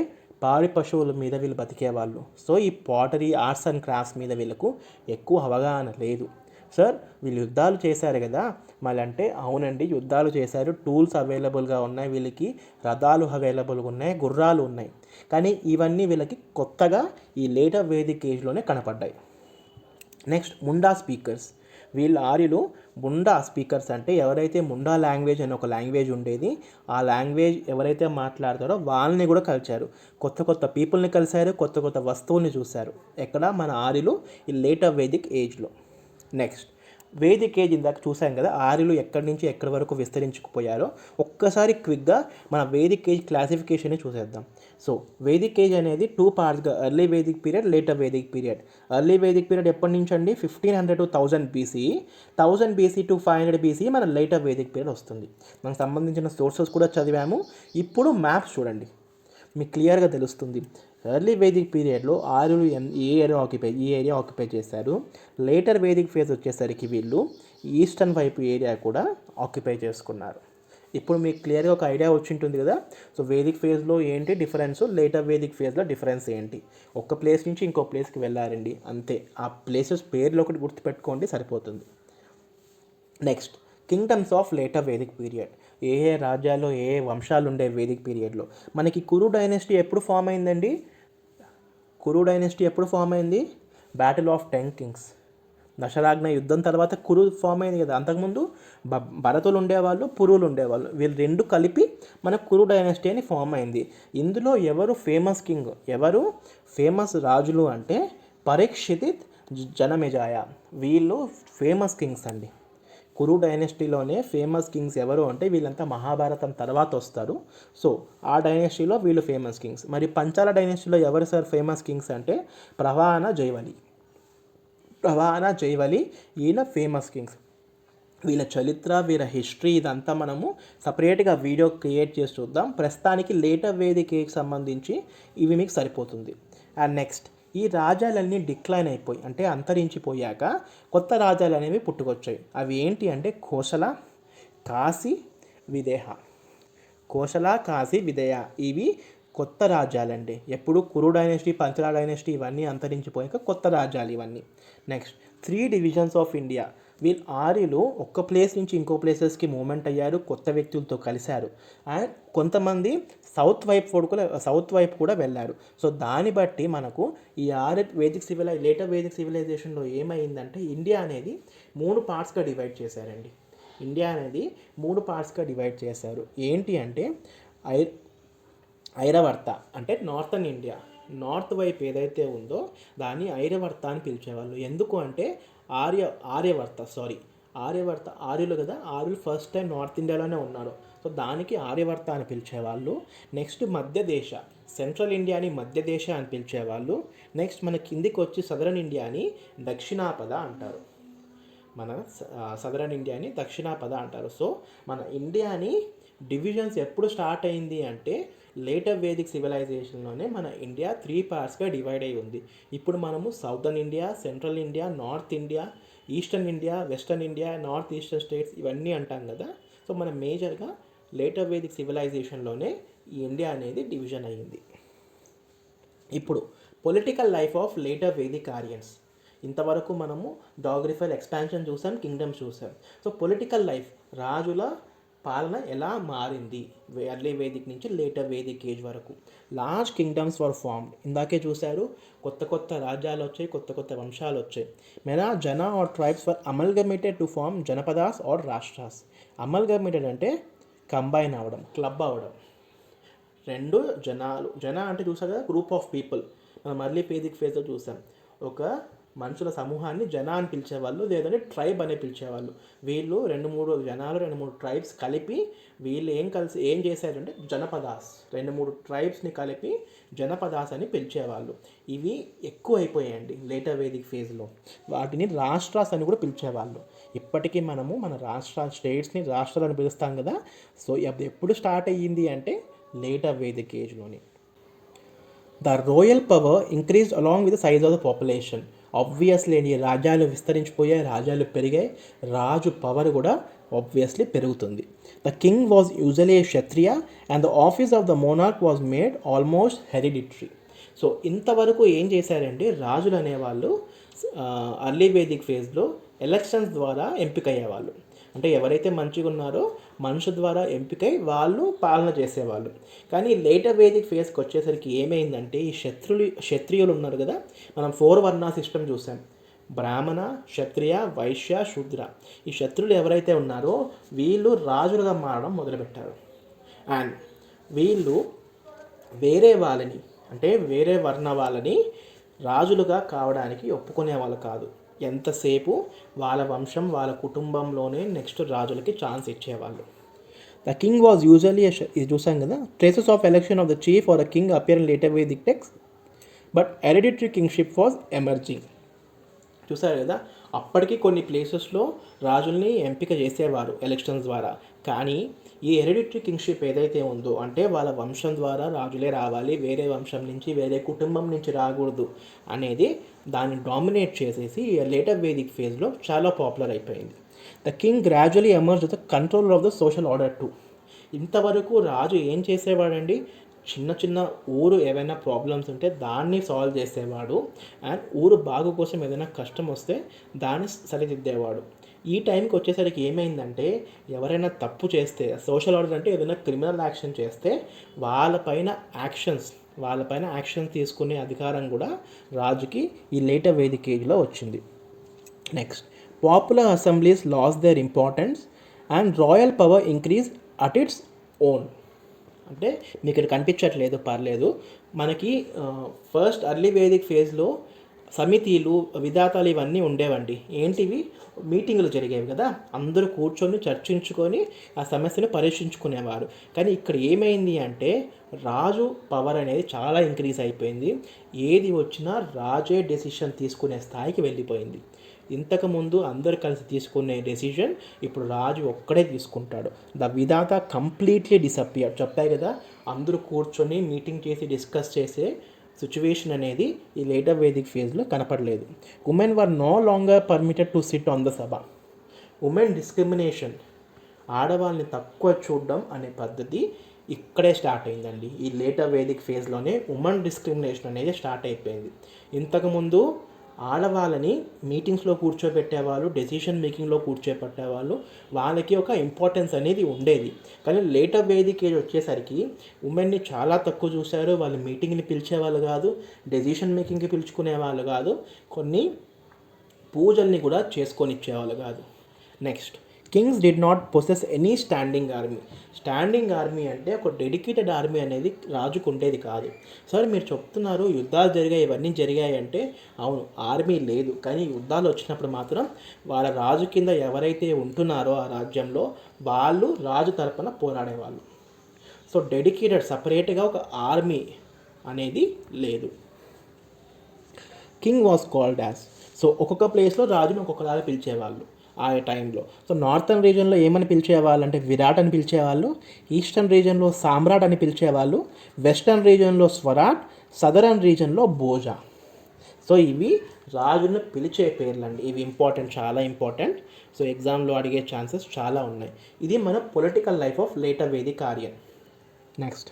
పాడి పశువుల మీద వీళ్ళు బతికేవాళ్ళు. సో ఈ పాటరీ, ఆర్ట్స్ అండ్ క్రాఫ్ట్స్ మీద వీళ్ళకు ఎక్కువ అవగాహన లేదు. సార్ వీళ్ళు యుద్ధాలు చేశారు కదా, మళ్ళీ అంటే అవునండి యుద్ధాలు చేశారు, టూల్స్ అవైలబుల్గా ఉన్నాయి, వీళ్ళకి రథాలు అవైలబుల్గా ఉన్నాయి, గుర్రాలు ఉన్నాయి. కానీ ఇవన్నీ వీళ్ళకి కొత్తగా ఈ లేటర్ వేదిక్ ఏజ్లోనే కనపడ్డాయి. Next, Munda speakers. వీళ్ళ ఆర్యులు ముండా స్పీకర్స్ అంటే ఎవరైతే ముండా లాంగ్వేజ్ అనే ఒక లాంగ్వేజ్ ఉండేది, ఆ లాంగ్వేజ్ ఎవరైతే మాట్లాడతారో వాళ్ళని కూడా కలిశారు. కొత్త కొత్త పీపుల్ని కలిశారు, కొత్త కొత్త వస్తువుల్ని చూశారు. ఎక్కడ? మన ఆర్యులు ఈ లేటర్ వేదిక్ ఏజ్లో. నెక్స్ట్ వేదిక్ ఏజ్ ఇందాక చూసాం కదా, ఆర్యులు ఎక్కడి నుంచి ఎక్కడి వరకు విస్తరించుకుపోయారో. ఒక్కసారి క్విక్గా మన వేదిక్ ఏజ్ క్లాసిఫికేషన్ చూసేద్దాం. సో వేదిక్ ఏజ్ అనేది 2 పార్ట్స్గా early Vedic period, later Vedic period. Early Vedic period ఎప్పటి నుంచి అండి? 1500 to 1000 BC, 1000 BC to 500 BC మన లేటర్ వేదిక్ పీరియడ్ వస్తుంది. మనకు సంబంధించిన సోర్సెస్ కూడా చదివాము. ఇప్పుడు మ్యాప్స్ చూడండి, మీకు క్లియర్గా తెలుస్తుంది. ఎర్లీ వేదిక్ పీరియడ్లో ఆర్యులు ఈ ఏరియా ఆక్యుపై చేశారు. లేటర్ వేదిక్ ఫేజ్ వచ్చేసరికి వీళ్ళు ఈస్టర్న్ వైపు ఏరియా కూడా ఆక్యుపై చేసుకున్నారు. ఇప్పుడు మీకు క్లియర్గా ఒక ఐడియా వచ్చి ఉంటుంది కదా. సో వేదిక్ ఫేజ్లో ఏంటి డిఫరెన్స్, లేటర్ వేదిక్ ఫేజ్లో డిఫరెన్స్ ఏంటి. ఒక ప్లేస్ నుంచి ఇంకో ప్లేస్కి వెళ్ళారండి, అంతే. ఆ ప్లేసెస్ పేర్లు ఒకటి గుర్తుపెట్టుకోండి, సరిపోతుంది. Next kingdoms of later Vedic period. ఏ రాజ్యాల్లో ఏ వంశాలు ఉండే వేదిక్ పీరియడ్లో. మనకి కురు డైనెస్టీ ఎప్పుడు ఫామ్ అయిందండి? కురు డైనెస్టీ ఎప్పుడు ఫామ్ అయింది? బ్యాటిల్ ఆఫ్ 10 కింగ్స్, దశరాజ్ఞ యుద్ధం తర్వాత కురు ఫామ్ అయింది కదా. అంతకుముందు భరతులు ఉండేవాళ్ళు, పురువులు ఉండేవాళ్ళు. వీళ్ళు రెండు కలిపి మన కురు డైనెస్టీ అని ఫామ్ అయింది. ఇందులో ఎవరు ఫేమస్ కింగ్, ఎవరు ఫేమస్ రాజులు అంటే పరీక్షిత్, జనమేజయ. వీళ్ళు ఫేమస్ కింగ్స్ అండి. కురు డైనెస్టీలోనే ఫేమస్ కింగ్స్ ఎవరు అంటే వీళ్ళంతా మహాభారతం తర్వాత వస్తారు. సో ఆ డైనెస్టీలో వీళ్ళు ఫేమస్ కింగ్స్. మరి పంచాల డైనెస్టీలో ఎవరు సార్ ఫేమస్ కింగ్స్ అంటే ప్రవాహన జైవలి, ఈయన ఫేమస్ కింగ్స్. వీళ్ళ చరిత్ర, వీళ్ళ హిస్టరీ ఇదంతా మనము సపరేట్గా వీడియో క్రియేట్ చేసి చూద్దాం. ప్రస్తుతానికి లేటర్ వేదిక్ ఏజ్కి సంబంధించి ఇవి మీకు సరిపోతుంది. అండ్ నెక్స్ట్ ఈ రాజ్యాలన్నీ డిక్లైన్ అయిపోయి అంటే అంతరించిపోయాక కొత్త రాజ్యాలు అనేవి పుట్టుకొచ్చాయి. అవి ఏంటి అంటే కోసల, కాశీ, విదేహ. ఇవి కొత్త రాజ్యాలండి. ఎప్పుడు కురు డైనెస్టీ, పంచల డైనెస్టీ ఇవన్నీ అంతరించిపోయాక కొత్త రాజ్యాలు ఇవన్నీ. Next 3 divisions of India. వీళ్ళు ఆర్యులు ఒక్క ప్లేస్ నుంచి ఇంకో ప్లేసెస్కి మూవ్మెంట్ అయ్యారు, కొత్త వ్యక్తులతో కలిశారు. అండ్ కొంతమంది సౌత్ వైపు కూడా వెళ్ళారు. సో దాన్ని బట్టి మనకు ఈ లేటర్ వేదిక్ సివిలైజేషన్లో ఏమైందంటే ఇండియా అనేది 3 పార్ట్స్గా డివైడ్ చేశారండి. ఏంటి అంటే ఐరవర్త అంటే నార్థన్ ఇండియా, నార్త్ వైపు ఏదైతే ఉందో దాన్ని ఐరవర్త అని పిలిచేవాళ్ళు. ఎందుకు అంటే ఆర్యులు కదా, ఆర్యులు ఫస్ట్ టైం నార్త్ ఇండియాలోనే ఉన్నారు. సో దానికి ఆర్యవర్త అని పిలిచేవాళ్ళు. నెక్స్ట్ మధ్యదేశ, సెంట్రల్ ఇండియాని మధ్యదేశ అని పిలిచేవాళ్ళు. నెక్స్ట్ మన కిందికి వచ్చి సదరన్ ఇండియాని దక్షిణాపద అంటారు. సో మన ఇండియాని డివిజన్స్ ఎప్పుడు స్టార్ట్ అయింది అంటే లేటర్ వేదిక్ సివిలైజేషన్లోనే మన ఇండియా 3 పార్ట్స్గా డివైడ్ అయి ఉంది. ఇప్పుడు మనము southern India, central India, north India, eastern India, western India, north eastern states ఇవన్నీ అంటాం కదా. సో మన మేజర్గా లేటర్ వేదిక్ సివిలైజేషన్లోనే ఈ ఇండియా అనేది డివిజన్ అయ్యింది. ఇప్పుడు political life of later Vedic Aryans. ఇంతవరకు మనము జాగ్రఫికల్ ఎక్స్పాన్షన్ చూసాం, కింగ్డమ్స్ చూసాం. సో పొలిటికల్ లైఫ్, రాజుల పాలన ఎలా మారింది ఎర్లీ వేదిక్ నుంచి లేటర్ వేదిక్ ఏజ్ వరకు. Large kingdoms were formed. ఇందాకే చూశారు, కొత్త రాజ్యాలు వచ్చాయి, కొత్త వంశాలు వచ్చాయి. Jana or tribes were amalgamated to form janapadas or rashtras. Amalgamated అంటే కంబైన్ అవ్వడం, క్లబ్ అవ్వడం. రెండు జన అంటే చూసారు కదా, గ్రూప్ ఆఫ్ పీపుల్. మనం ఎర్లీ వేదిక్ ఫేజ్లో చూసాం. ఒక మనుషుల సమూహాన్ని జన అని పిలిచేవాళ్ళు, లేదంటే ట్రైబ్ అని పిలిచేవాళ్ళు. వీళ్ళు 2-3 జనాలు, 2-3 ట్రైబ్స్ కలిపి వీళ్ళు ఏం చేశారంటే జనపదాస్, 2-3 ట్రైబ్స్ని కలిపి జనపదాస్ అని పిలిచేవాళ్ళు. ఇవి ఎక్కువ అయిపోయాయండి లేటర్ వేదిక్ ఫేజ్లో. వాటిని రాష్ట్రాస్ అని కూడా పిలిచేవాళ్ళు. ఇప్పటికీ మనము మన స్టేట్స్ని రాష్ట్రాలని పిలుస్తాం కదా. సో అది ఎప్పుడు స్టార్ట్ అయ్యింది అంటే లేటర్ వేదిక్ ఏజ్లోని. The royal power increased along with the size of the population. Obviously ఈ రాజ్యాలు విస్తరించిపోయాయి, రాజ్యాలు పెరిగాయి, రాజు పవర్ కూడా ఆబ్వియస్లీ పెరుగుతుంది. The king was usually a kshatriya and the office of the monarch was made almost hereditary. So ఇంతవరకు ఏం చేశారంటే రాజులు అనేవాళ్ళు అర్లీ వేదిక్ ఫేజ్లో ఎలక్షన్స్ ద్వారా ఎంపికయ్యేవాళ్ళు. అంటే ఎవరైతే మంచిగా ఉన్నారో మనుషు ద్వారా ఎంపికై వాళ్ళు పాలన చేసేవాళ్ళు. కానీ లేటర్ వేదిక్ ఫేజ్కి వచ్చేసరికి ఏమైందంటే ఈ క్షత్రియులు ఉన్నారు కదా, మనం 4 వర్ణ సిస్టమ్ చూసాం. బ్రాహ్మణ, క్షత్రియ, వైశ్య, శూద్ర. ఈ శత్రులు ఎవరైతే ఉన్నారో వీళ్ళు రాజులుగా మారడం మొదలుపెట్టారు. అండ్ వీళ్ళు వేరే వాళ్ళని, అంటే వేరే వర్ణ వాళ్ళని రాజులుగా కావడానికి ఒప్పుకునే వాళ్ళు కాదు. ఎంతసేపు వాళ్ళ వంశం, వాళ్ళ కుటుంబంలోనే నెక్స్ట్ రాజులకి ఛాన్స్ ఇచ్చేవాళ్ళు. ద కింగ్ వాజ్ యూజువల్లీ, ఇది చూసాం కదా, traces of election of the chief or the king appear in later Vedic text, but hereditary kingship was emerging. చూసారు కదా, అప్పటికి కొన్ని ప్లేసెస్లో రాజుల్ని ఎంపిక చేసేవారు ఎలక్షన్స్ ద్వారా. కానీ ఈ హెరిడిటరీ కింగ్షిప్ ఏదైతే ఉందో, అంటే వాళ్ళ వంశం ద్వారా రాజులే రావాలి, వేరే వంశం నుంచి, వేరే కుటుంబం నుంచి రాకూడదు అనేది దాన్ని డామినేట్ చేసేసి లేటర్ వేదిక్ ఫేజ్లో చాలా పాపులర్ అయిపోయింది. The king gradually emerge the control of the social order two. ఇంతవరకు రాజు ఏం చేసేవాడండి, చిన్న చిన్న ఊరు ఏవైనా ప్రాబ్లమ్స్ ఉంటే దాన్ని సాల్వ్ చేసేవాడు. అండ్ ఊరు బాగు కోసం ఏదైనా కష్టం వస్తే దాన్ని సరిదిద్దేవాడు. ఈ టైంకి వచ్చేసరికి ఏమైందంటే, ఎవరైనా తప్పు చేస్తే, సోషల్ ఆర్డర్ అంటే ఏదైనా క్రిమినల్ యాక్షన్ చేస్తే వాళ్ళపైన యాక్షన్ తీసుకునే అధికారం కూడా రాజుకి ఈ లేటర్ వేదిక్ ఏజ్లో వచ్చింది. Next, popular assemblies lost their importance and royal power increase at its own. అంటే మీకు ఇక్కడ కనిపించట్లేదు, పర్లేదు. మనకి ఫస్ట్ అర్లీ వేదిక్ ఫేజ్లో సమితిలు, విధాతాలు ఇవన్నీ ఉండేవండి. ఏంటివి, మీటింగులు జరిగేవి కదా, అందరూ కూర్చొని చర్చించుకొని ఆ సమస్యను పరీక్షించుకునేవారు. కానీ ఇక్కడ ఏమైంది అంటే రాజు పవర్ అనేది చాలా ఇంక్రీజ్ అయిపోయింది. ఏది వచ్చినా రాజే డెసిషన్ తీసుకునే స్థాయికి వెళ్ళిపోయింది. ఇంతకుముందు అందరు కలిసి తీసుకునే డెసిషన్ ఇప్పుడు రాజు ఒక్కడే తీసుకుంటాడు. The Vidhatha completely disappear. చెప్పాయి కదా, అందరూ కూర్చొని మీటింగ్ చేసి డిస్కస్ చేసే సిచ్యువేషన్ అనేది ఈ లేటర్ వేదిక్ ఫేజ్లో కనపడలేదు. Women were no longer permitted to sit on the sabha. Women discrimination, ఆడవాళ్ళని తక్కువ చూడడం అనే పద్ధతి ఇక్కడే స్టార్ట్ అయిందండి. ఈ లేటర్ వేదిక్ ఫేజ్లోనే ఉమెన్ డిస్క్రిమినేషన్ అనేది స్టార్ట్ అయిపోయింది. ఇంతకుముందు ఆడవాళ్ళని మీటింగ్స్లో కూర్చోబెట్టేవాళ్ళు, డెసిషన్ మేకింగ్లో కూర్చోబెట్టేవాళ్ళు, వాళ్ళకి ఒక ఇంపార్టెన్స్ అనేది ఉండేది. కానీ లేటర్ వేదిక్ ఏజ్ వచ్చేసరికి ఉమెన్ని చాలా తక్కువ చూశారు. వాళ్ళు మీటింగ్ని పిలిచేవాళ్ళు కాదు, డెసిషన్ మేకింగ్కి పిలుచుకునేవాళ్ళు కాదు, కొన్ని పూజల్ని కూడా చేసుకొని ఇచ్చేవాళ్ళు కాదు. Next, Kings did not possess any standing army. Standing army అంటే ఒక డెడికేటెడ్ ఆర్మీ అనేది రాజుకు ఉండేది కాదు. సార్ మీరు చెప్తున్నారు యుద్ధాలు జరిగాయి, ఇవన్నీ జరిగాయి అంటే, అవును ఆర్మీ లేదు, కానీ యుద్ధాలు వచ్చినప్పుడు మాత్రం వాళ్ళ రాజు కింద ఎవరైతే ఉంటున్నారో ఆ రాజ్యంలో వాళ్ళు రాజు తరపున పోరాడేవాళ్ళు. సో డెడికేటెడ్ సపరేట్గా ఒక ఆర్మీ అనేది లేదు. King was called as. So ఒక్కొక్క ప్లేస్లో రాజుని ఒక్కొక్కలాగా పిలిచేవాళ్ళు ఆ టైంలో. సో నార్థన్ రీజియన్లో ఏమని పిలిచేవాళ్ళు అంటే విరాట్ అని పిలిచేవాళ్ళు, ఈస్టర్న్ రీజియన్లో సామ్రాట్ అని పిలిచేవాళ్ళు, వెస్టర్న్ రీజియన్లో స్వరాట్, సదరన్ రీజియన్లో భోజా. సో ఇవి రాజును పిలిచే పేర్లండి. ఇవి ఇంపార్టెంట్, చాలా ఇంపార్టెంట్. సో ఎగ్జామ్లో అడిగే ఛాన్సెస్ చాలా ఉన్నాయి. ఇది మన political life of later Vedic Aryan. Next,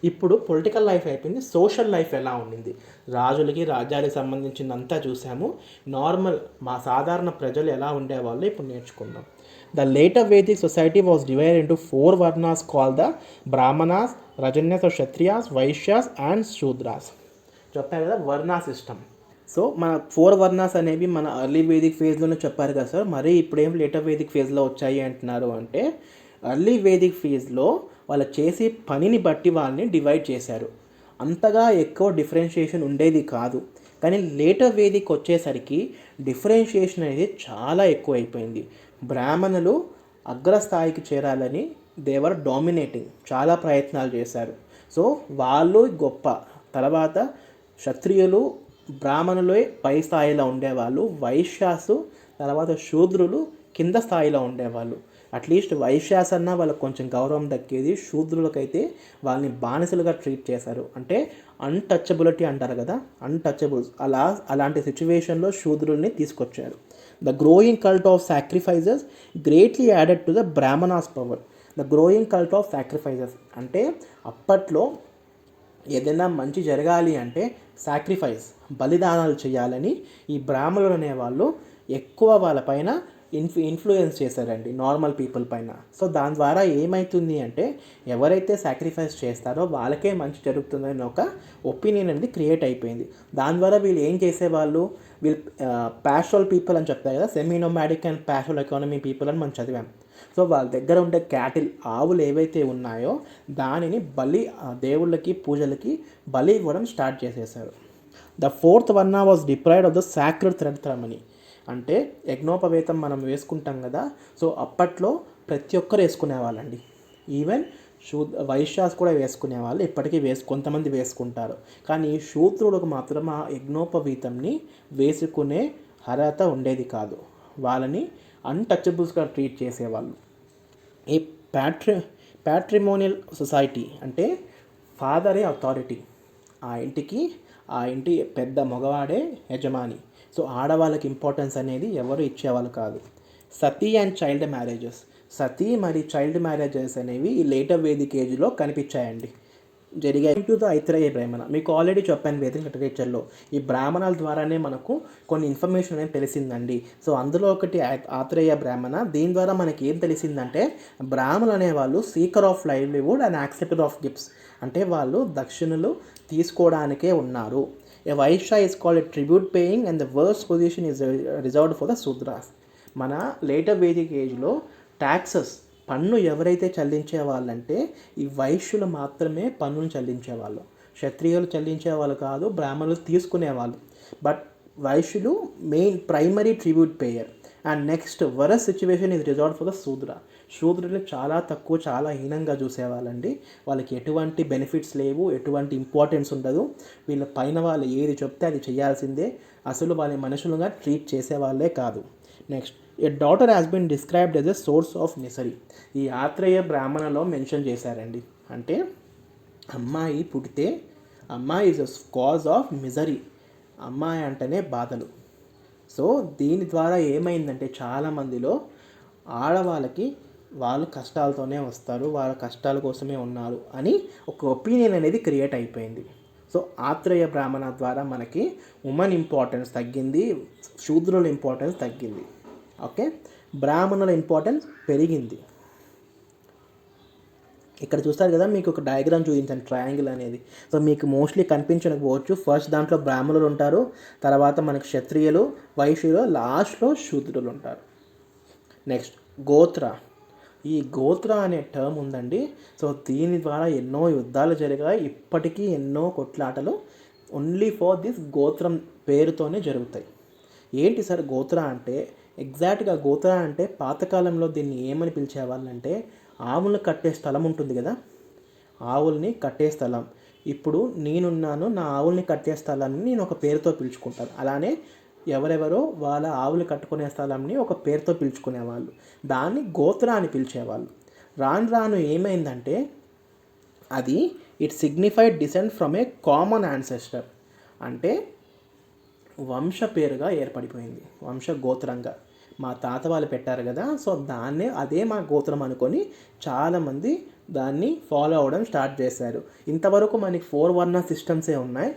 ఇప్పుడు పొలిటికల్ లైఫ్ అయిపోయింది, సోషల్ లైఫ్ ఎలా ఉండింది. రాజులకి రాజ్యాలకు సంబంధించిందంతా చూసాము. నార్మల్ మా సాధారణ ప్రజలు ఎలా ఉండేవాళ్ళు ఇప్పుడు నేర్చుకుందాం. The later Vedic society was divided into 4 varnas called the Brahmanas, Rajanyas or Kshatriyas, Vaishyas and Shudras. చెప్పారు కదా వర్ణా సిస్టమ్. సో మన 4 వర్ణాస్ అనేవి మన అర్లీ వేదిక్ ఫేజ్లోనే చెప్పారు కదా సార్, మరి ఇప్పుడేం లేటర్ వేదిక్ ఫేజ్లో వచ్చాయి అంటున్నారు అంటే, అర్లీ వేదిక్ ఫేజ్లో వాళ్ళు చేసే పనిని బట్టి వాళ్ళని డివైడ్ చేశారు. అంతగా ఎక్కువ డిఫరెన్షియేషన్ ఉండేది కాదు. కానీ లేటర్ వేదిక్ వచ్చేసరికి డిఫరెన్షియేషన్ అనేది చాలా ఎక్కువ అయిపోయింది. బ్రాహ్మణులు అగ్రస్థాయికి చేరాలని దేవర్ డామినేటింగ్, చాలా ప్రయత్నాలు చేశారు. సో వాళ్ళు గొప్ప, తర్వాత క్షత్రియులు, బ్రాహ్మణులే పై స్థాయిలో ఉండేవాళ్ళు, వైశ్యాసు తర్వాత శూద్రులు కింద స్థాయిలో ఉండేవాళ్ళు. అట్లీస్ట్ వైశ్యాస్ అన్నా వాళ్ళకి కొంచెం గౌరవం దక్కేది. శూద్రులకైతే వాళ్ళని బానిసలుగా ట్రీట్ చేశారు. అంటే అన్టచబిలిటీ అంటారు కదా, అన్టచబుల్స్, అలాంటి సిచ్యువేషన్లో శూద్రుల్ని తీసుకొచ్చారు. The growing cult of sacrifices greatly added to the Brahmanas power. The growing cult of sacrifices అంటే అప్పట్లో ఏదైనా మంచి జరగాలి అంటే సాక్రిఫైస్, బలిదానాలు చేయాలని ఈ బ్రాహ్మణులు అనేవాళ్ళు ఎక్కువ వాళ్ళపైన ఇన్ఫ్లుయెన్స్ చేశారండి నార్మల్ పీపుల్ పైన. సో దాని ద్వారా ఏమవుతుంది అంటే ఎవరైతే సాక్రిఫైస్ చేస్తారో వాళ్ళకే మంచి జరుగుతుందని ఒక ఒపీనియన్ అనేది క్రియేట్ అయిపోయింది. దాని ద్వారా వీళ్ళు ఏం చేసేవాళ్ళు, వీళ్ళు ప్యాస్టరల్ పీపుల్ అని చెప్తారు కదా, semi nomadic and ప్యాస్టరల్ economy people అని మనం చదివాం. సో వాళ్ళ దగ్గర ఉండే క్యాటిల్, ఆవులు ఏవైతే ఉన్నాయో దానిని దేవుళ్ళకి పూజలకి బలి ఇవ్వడం స్టార్ట్ చేసేసారు. ద ఫోర్త్ వర్ణ was deprived of the sacred thread ceremony. అంటే యజ్ఞోపవేతం మనం వేసుకుంటాం కదా, సో అప్పట్లో ప్రతి ఒక్కరు వేసుకునేవాళ్ళండి. ఈవెన్ వైశ్యాస్ కూడా వేసుకునేవాళ్ళు, ఇప్పటికీ కొంతమంది వేసుకుంటారు. కానీ శూద్రులకు మాత్రం ఆ యజ్ఞోపవీతంని వేసుకునే అర్హత ఉండేది కాదు. వాళ్ళని అన్టచబుల్స్గా ట్రీట్ చేసేవాళ్ళు. ఈ ప్యాట్రిమోనియల్ సొసైటీ అంటే ఫాదరే అథారిటీ, ఆ ఇంటి పెద్ద మగవాడే యజమాని. సో ఆడవాళ్ళకి ఇంపార్టెన్స్ అనేది ఎవరు ఇచ్చేవాళ్ళు కాదు. సతీ అండ్ చైల్డ్ మ్యారేజెస్, సతీ మరియు చైల్డ్ మ్యారేజెస్ అనేవి ఈ లేటర్ వేదిక్ ఏజ్లో కనిపించాయండి, జరిగాయి. టు ద ఐత్రేయ బ్రాహ్మణ, మీకు ఆల్రెడీ చెప్పాను వేదిక లిటరేచర్లో ఈ బ్రాహ్మణాల ద్వారానే మనకు కొన్ని ఇన్ఫర్మేషన్ అనేది తెలిసిందండి. సో అందులో ఒకటి ఆత్రేయ బ్రాహ్మణ. దీని ద్వారా మనకి ఏం తెలిసిందంటే బ్రాహ్మణులు అనేవాళ్ళు seeker of livelihood and acceptor of gifts, అంటే వాళ్ళు దక్షిణలు తీసుకోవడానికే ఉన్నారు. A Vaishya is called a tribute paying and the worst position is reserved for the Shudras. మన లేటర్ వేదిక్ ఏజ్లో ట్యాక్సెస్, పన్ను ఎవరైతే చెల్లించే వాళ్ళంటే ఈ వైశ్యులు మాత్రమే పన్నును చెల్లించేవాళ్ళు. క్షత్రియులు చెల్లించేవాళ్ళు కాదు, బ్రాహ్మణులు తీసుకునేవాళ్ళు. బట్ వైశ్యులు main primary tribute payer. And next worse situation is reserved for the Shudra. శూద్రులు చాలా తక్కువ, చాలా హీనంగా చూసేవాళ్ళండి. వాళ్ళకి ఎటువంటి బెనిఫిట్స్ లేవు, ఎటువంటి ఇంపార్టెన్స్ ఉండదు. వీళ్ళ పైన వాళ్ళు ఏది చెప్తే అది చేయాల్సిందే. అసలు వాళ్ళ మనుషులుగా ట్రీట్ చేసేవాళ్ళే కాదు. Next, a daughter has been described as a source of misery. ఈ ఆత్రేయ బ్రాహ్మణలో మెన్షన్ చేశారండి. అంటే అమ్మాయి పుడితే అమ్మాయి is a cause of misery, అమ్మాయి అంటేనే బాధలు. సో దీని ద్వారా ఏమైందంటే చాలామందిలో ఆడవాళ్ళకి వాళ్ళు కష్టాలతోనే వస్తారు, వాళ్ళ కష్టాల కోసమే ఉన్నారు అని ఒక ఒపీనియన్ అనేది క్రియేట్ అయిపోయింది. సో ఆత్రేయ బ్రాహ్మణ ద్వారా మనకి ఉమెన్ ఇంపార్టెన్స్ తగ్గింది, శూద్రుల ఇంపార్టెన్స్ తగ్గింది. ఓకే, బ్రాహ్మణుల ఇంపార్టెన్స్ పెరిగింది. ఇక్కడ చూస్తారు కదా, మీకు ఒక డయాగ్రామ్ చూపించాను, ట్రయాంగిల్ అనేది. సో మీకు మోస్ట్లీ కనిపించకపోవచ్చు. ఫస్ట్ దాంట్లో బ్రాహ్మణులు ఉంటారు, తర్వాత మనకి క్షత్రియులు, వైశ్యులు, లాస్ట్లో శూద్రులు ఉంటారు. నెక్స్ట్ గోత్ర. ఈ గోత్ర అనే టర్మ్ ఉందండి. సో దీని ద్వారా ఎన్నో యుద్ధాలు జరిగాయి, ఇప్పటికీ ఎన్నో కొట్లాటలు ఓన్లీ ఫర్ దిస్ గోత్రం పేరుతోనే జరుగుతాయి. ఏంటి సార్ గోత్ర అంటే? ఎగ్జాక్ట్గా గోత్ర అంటే పాతకాలంలో దీన్ని ఏమని పిలిచేవాళ్ళంటే ఆవులను కట్టే స్థలం ఉంటుంది కదా, ఆవుల్ని కట్టే స్థలం. ఇప్పుడు నేనున్నాను, నా ఆవుల్ని కట్టే స్థలాన్ని నేను ఒక పేరుతో పిలుచుకుంటాను. అలానే ఎవరెవరో వాళ్ళ ఆవులు కట్టుకునే స్థలంని ఒక పేరుతో పిలుచుకునేవాళ్ళు, దాన్ని గోత్ర అని పిలిచేవాళ్ళు. రాను రాను ఏమైందంటే అది it signified descent from a common ancestor, అంటే వంశ పేరుగా ఏర్పడిపోయింది, వంశ గోత్రంగా. మా తాత వాళ్ళు పెట్టారు కదా, సో అదే మా గోత్రం అనుకొని చాలామంది దాన్ని ఫాలో అవ్వడం స్టార్ట్ చేశారు. ఇంతవరకు మనకి 4 వర్ణ సిస్టమ్సే ఉన్నాయి.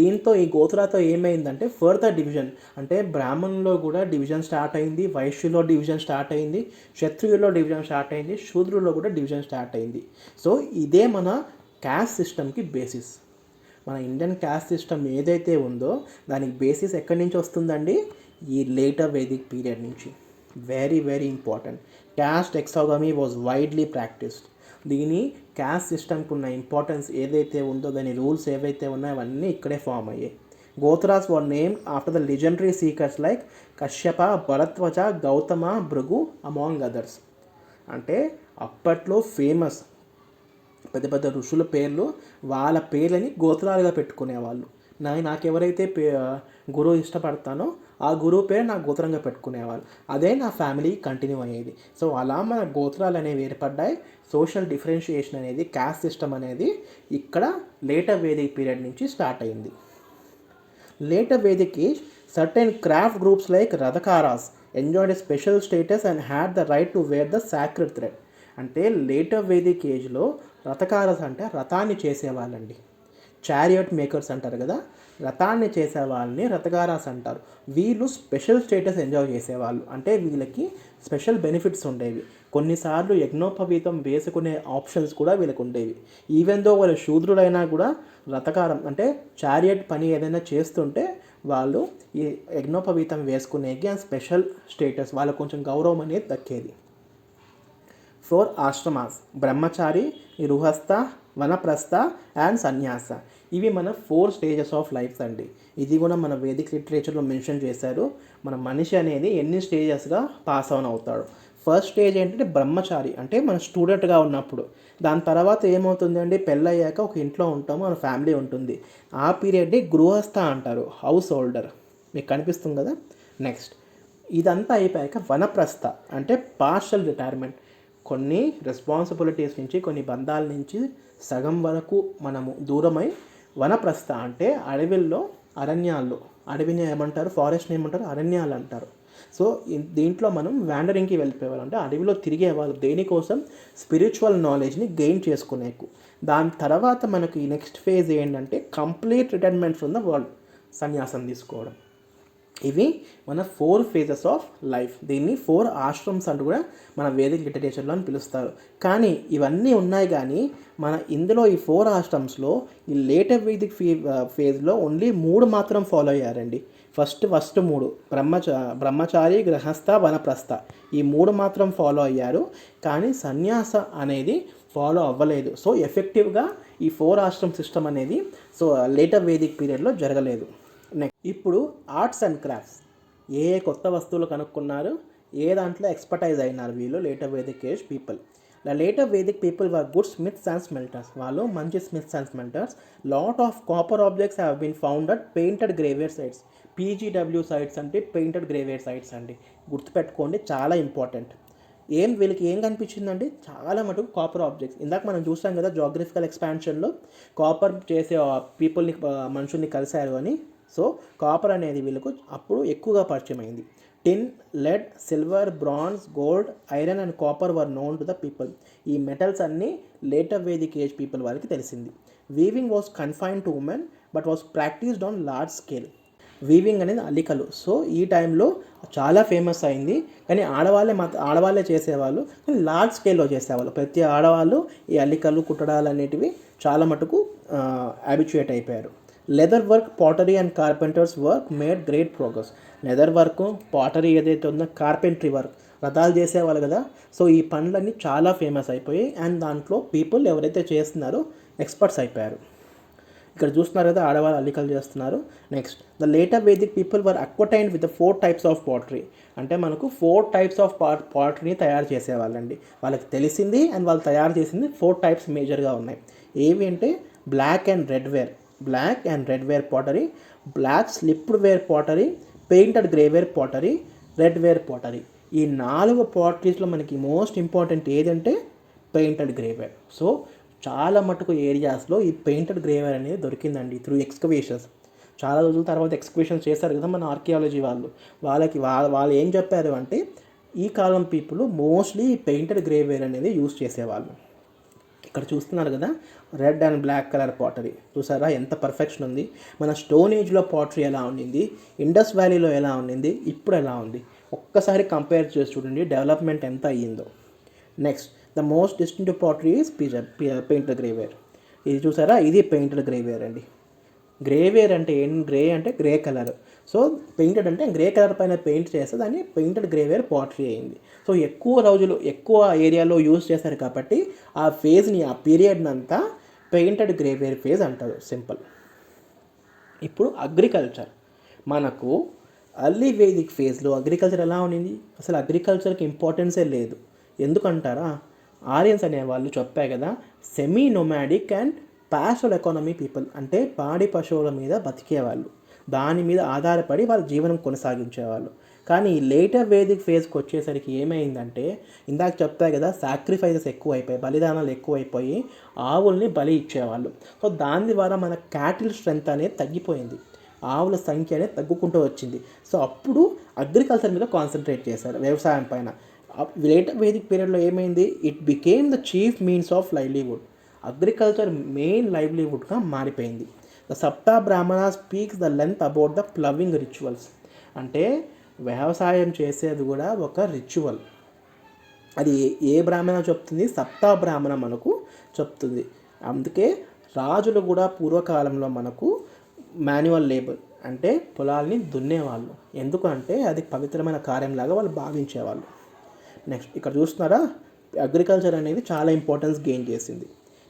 దీంతో ఈ గోత్రాతో ఏమైందంటే ఫర్దర్ డివిజన్, అంటే బ్రాహ్మణుల్లో కూడా డివిజన్ స్టార్ట్ అయింది, వైశ్యులో డివిజన్ స్టార్ట్ అయింది, క్షత్రియుల్లో డివిజన్ స్టార్ట్ అయింది, శూద్రుల్లో కూడా డివిజన్ స్టార్ట్ అయింది. సో ఇదే మన క్యాస్ట్ సిస్టమ్కి బేసిస్. మన ఇండియన్ క్యాస్ట్ సిస్టమ్ ఏదైతే ఉందో దానికి బేసిస్ ఎక్కడి నుంచి వస్తుందండి? ఈ లేటర్ వేదిక్ పీరియడ్ నుంచి. Very very important. Caste exogamy was widely practised. దీని క్యాస్ట్ సిస్టమ్కి ఉన్న ఇంపార్టెన్స్ ఏదైతే ఉందో, దాని రూల్స్ ఏవైతే ఉన్నాయో అవన్నీ ఇక్కడే ఫామ్ అయ్యాయి. Gotras were named after the legendary seekers like Kashyapa, Bharadwaja, Gautama, Bhrigu among others. అంటే అప్పట్లో ఫేమస్ పెద్ద పెద్ద ఋషుల పేర్లు, వాళ్ళ పేర్లని గోత్రాలుగా పెట్టుకునేవాళ్ళు. నాకెవరైతే గురువు ఇష్టపడతానో ఆ గురువు పేరు నా గోత్రంగా పెట్టుకునేవాళ్ళు. అదే నా ఫ్యామిలీ కంటిన్యూ అయ్యేది. సో అలా మన గోత్రాలు అనేవి ఏర్పడ్డాయి. సోషల్ డిఫరెన్షియేషన్ అనేది, క్యాస్ట్ సిస్టమ్ అనేది ఇక్కడ లేటర్ వేదిక్ పీరియడ్ నుంచి స్టార్ట్ అయింది. Later Vedic age, certain craft groups like rathakaras enjoyed a special status and had the right to wear the sacred thread. అంటే లేటర్ వేదిక్ ఏజ్లో రథకారస్ అంటే రథాన్ని చేసేవాళ్ళండి. చారియట్ మేకర్స్ అంటారు కదా, రథాన్ని చేసే వాళ్ళని రథగారాస్ అంటారు. వీళ్ళు స్పెషల్ స్టేటస్ ఎంజాయ్ చేసేవాళ్ళు, అంటే వీళ్ళకి స్పెషల్ బెనిఫిట్స్ ఉండేవి. కొన్నిసార్లు యజ్ఞోపవీతం వేసుకునే ఆప్షన్స్ కూడా వీళ్ళకి ఉండేవి. ఈవెన్ దో వాళ్ళు శూద్రులైనా కూడా రథకారం అంటే చారియట్ పని ఏదైనా చేస్తుంటే వాళ్ళు ఈ యజ్ఞోపవీతం వేసుకునేకి స్పెషల్ స్టేటస్, వాళ్ళకు కొంచెం గౌరవం అనేది దక్కేది. 4 ఆశ్రమాస్: బ్రహ్మచారి, గృహస్థ, వనప్రస్థ అండ్ సన్యాస. ఇవి మన 4 స్టేజెస్ ఆఫ్ లైఫ్ అండి. ఇది కూడా మన వేదిక్ లిటరేచర్లో మెన్షన్ చేశారు. మన మనిషి అనేది ఎన్ని స్టేజెస్గా పాస్ ఆన్ అవుతాడు. ఫస్ట్ స్టేజ్ ఏంటంటే బ్రహ్మచారి, అంటే మన స్టూడెంట్గా ఉన్నప్పుడు. దాని తర్వాత ఏమవుతుందండి, పెళ్ళయ్యాక ఒక ఇంట్లో ఉంటాము, మన ఫ్యామిలీ ఉంటుంది. ఆ పీరియడ్ని గృహస్థ అంటారు, హౌస్ హోల్డర్. మీకు కనిపిస్తుంది కదా. నెక్స్ట్ ఇదంతా అయిపోయాక వనప్రస్థ, అంటే పార్షల్ రిటైర్మెంట్. కొన్ని రెస్పాన్సిబిలిటీస్ నుంచి, కొన్ని బంధాల నుంచి సగం వరకు మనము దూరమై వనప్రస్థ అంటే అడవిల్లో, అరణ్యాల్లో, అడవిని ఏమంటారు, ఫారెస్ట్ని ఏమంటారు, అరణ్యాలు అంటారు. సో దీంట్లో మనం వ్యాండరింగ్కి వెళ్ళిపోయేవాళ్ళు, అంటే అడవిలో తిరిగేవాళ్ళు. దేనికోసం? స్పిరిచువల్ నాలెడ్జ్ని గెయిన్ చేసుకునేకు. దాని తర్వాత మనకి నెక్స్ట్ ఫేజ్ ఏంటంటే complete retirement from the world, సన్యాసం తీసుకోవడం. ఇవి మన 4 ఫేజెస్ ఆఫ్ లైఫ్. దీన్ని 4 ఆశ్రమ్స్ అంటూ కూడా మన వేదిక్ లిటరేచర్లో అని పిలుస్తారు. కానీ ఇవన్నీ ఉన్నాయి, కానీ మన ఇందులో ఈ 4 ఆశ్రమ్స్లో ఈ లేటర్ వేదిక్ ఫేజ్లో ఓన్లీ 3 మాత్రం ఫాలో అయ్యారండి. ఫస్ట్ 3 బ్రహ్మచారి, గృహస్థ, వనప్రస్థ, ఈ 3 మాత్రం ఫాలో అయ్యారు. కానీ సన్యాస అనేది ఫాలో అవ్వలేదు. సో ఎఫెక్టివ్గా ఈ 4 ఆశ్రమ్ సిస్టమ్ అనేది సో లేటర్ వేదిక్ పీరియడ్లో జరగలేదు. నెక్స్ట్ ఇప్పుడు ఆర్ట్స్ అండ్ క్రాఫ్ట్స్. ఏ కొత్త వస్తువులు కనుక్కున్నారు, ఏ దాంట్లో ఎక్స్పర్టైజ్ అయినారు వీళ్ళు later Vedic age people. The later Vedic people were good smiths and smelters. వాళ్ళు మంచి smiths and smelters. Lot of copper objects have been found at painted grey ware sites. PGW sites అంటే పెయింటెడ్ గ్రేవేర్ సైట్స్ అండి, గుర్తుపెట్టుకోండి, చాలా ఇంపార్టెంట్. వీళ్ళకి ఏం కనిపించిందండి, చాలా మటుకు కాపర్ ఆబ్జెక్ట్స్. ఇందాక మనం చూసాం కదా జాగ్రఫికల్ ఎక్స్పాన్షన్లో కాపర్ చేసే పీపుల్ని, మనుషుల్ని కలిశారు అని. సో కాపర్ అనేది వీళ్ళకు అప్పుడు ఎక్కువగా పరిచయం అయింది. Tin, lead, silver, bronze, gold, iron and copper were known to the people. ఈ మెటల్స్ అన్నీ లేటర్ వేదిక్ ఏజ్ పీపుల్ వాళ్ళకి తెలిసింది. Weaving was confined to women but was practised on large scale. Weaving అనేది అల్లికలు. సో ఈ టైంలో చాలా ఫేమస్ అయింది, కానీ ఆడవాళ్ళే చేసేవాళ్ళు, కానీ లార్జ్ స్కేల్లో చేసేవాళ్ళు. ప్రతి ఆడవాళ్ళు ఈ అల్లికలు, కుట్టడాలు అనేటివి చాలా మటుకు హ్యాబిచుయేట్ అయిపోయారు. Leather work, pottery and carpenters work made great progress. Leather work, pottery ఏదైతే ఉందో, కార్పెంటరీ వర్క్, రథాలు చేసేవాళ్ళు కదా. సో ఈ పనులన్నీ చాలా ఫేమస్ అయిపోయాయి. అండ్ దాంట్లో పీపుల్ ఎవరైతే చేస్తున్నారో ఎక్స్పర్ట్స్ అయిపోయారు. ఇక్కడ చూస్తున్నారు కదా, ఆడవాళ్ళు అల్లికలు చేస్తున్నారు. Next the later Vedic people were acquainted with 4 types of pottery. అంటే మనకు 4 టైప్స్ ఆఫ్ పాటరీని తయారు చేసేవాళ్ళండి. వాళ్ళకి తెలిసింది అండ్ వాళ్ళు తయారు చేసింది 4 టైప్స్ మేజర్గా ఉన్నాయి. ఏవి అంటే black and red ware pottery, black slipped ware pottery, painted grey ware pottery, red ware pottery. ఈ 4 పాటరీస్లో మనకి మోస్ట్ ఇంపార్టెంట్ ఏదంటే పెయింటెడ్ గ్రేవేర్. సో చాలా మటుకు ఏరియాస్లో ఈ పెయింటెడ్ గ్రేవేర్ అనేది దొరికిందండి త్రూ ఎక్స్కవేషన్స్. చాలా రోజుల తర్వాత ఎక్స్కవేషన్స్ చేస్తారు కదా మన ఆర్కియాలజీ వాళ్ళు ఏం చెప్పారు అంటే ఈ కాలం పీపుల్ మోస్ట్లీ పెయింటెడ్ గ్రేవేర్ అనేది యూజ్ చేసేవాళ్ళు. ఇక్కడ చూస్తున్నారు కదా, red and black colour pottery చూసారా, ఎంత పర్ఫెక్షన్ ఉంది. మన స్టోన్ ఏజ్లో పాటరీ ఎలా ఉండింది, ఇండస్ వ్యాలీలో ఎలా ఉండింది, ఇప్పుడు ఎలా ఉంది, ఒక్కసారి కంపేర్ చేసి చూడండి డెవలప్మెంట్ ఎంత అయ్యిందో. Next the most distinctive pottery is painted grey ware. ఇది చూసారా, ఇది పెయింటెడ్ గ్రేవేర్ అండి. గ్రేవేర్ అంటే గ్రే అంటే గ్రే కలర్. సో పెయింటెడ్ అంటే గ్రే కలర్ పైన పెయింట్ చేస్తే దాన్ని పెయింటెడ్ గ్రేవేర్ పాటరీ అయింది. సో ఎక్కువ ఏరియాలో యూజ్ చేస్తారు కాబట్టి ఆ ఫేజ్ని, ఆ పీరియడ్ని అంతా పెయింటెడ్ గ్రేవేర్ ఫేజ్ అంటారు, సింపుల్. ఇప్పుడు అగ్రికల్చర్. మనకు అర్లీ వేదిక్ ఫేజ్లో అగ్రికల్చర్ ఎలా ఉండింది, అసలు అగ్రికల్చర్కి ఇంపార్టెన్సే లేదు. ఎందుకంటారా, ఆరియన్స్ అనేవాళ్ళు చెప్పాయి కదా, semi nomadic and ప్యాస్టరల్ economy people, అంటే పాడి పశువుల మీద బతికేవాళ్ళు, దాని మీద ఆధారపడి వాళ్ళ జీవనం కొనసాగించేవాళ్ళు. కానీ లేటర్ వేదిక్ ఫేజ్కి వచ్చేసరికి ఏమైందంటే, ఇందాక చెప్తాయి కదా, సాక్రిఫైసెస్ ఎక్కువైపోయాయి, బలిదానాలు ఎక్కువైపోయి ఆవుల్ని బలి ఇచ్చేవాళ్ళు. సో దాని ద్వారా మన క్యాటిల్ స్ట్రెంత్ అనేది తగ్గిపోయింది, ఆవుల సంఖ్య అనేది తగ్గుకుంటూ వచ్చింది. సో అప్పుడు అగ్రికల్చర్ మీద కాన్సన్ట్రేట్ చేశారు, వ్యవసాయం పైన. లేటర్ వేదిక్ పీరియడ్లో ఏమైంది, it became the chief means of livelihood. Agriculture main లైవ్లీవుడ్గా మారిపోయింది. The Shatapatha Brahmana speaks the length about the ploughing rituals. అంటే వ్యవసాయం చేసేది కూడా ఒక రిచువల్. అది ఏ బ్రాహ్మణ చెప్తుంది? సప్తా బ్రాహ్మణ మనకు చెప్తుంది. అందుకే రాజులు కూడా పూర్వకాలంలో మనకు మాన్యువల్ లేబర్ అంటే పొలాల్ని దున్నేవాళ్ళు. ఎందుకంటే అది పవిత్రమైన కార్యంలాగా వాళ్ళు భావించేవాళ్ళు. నెక్స్ట్ ఇక్కడ చూస్తున్నారా, అగ్రికల్చర్ అనేది చాలా ఇంపార్టెన్స్ గెయిన్ చేసింది.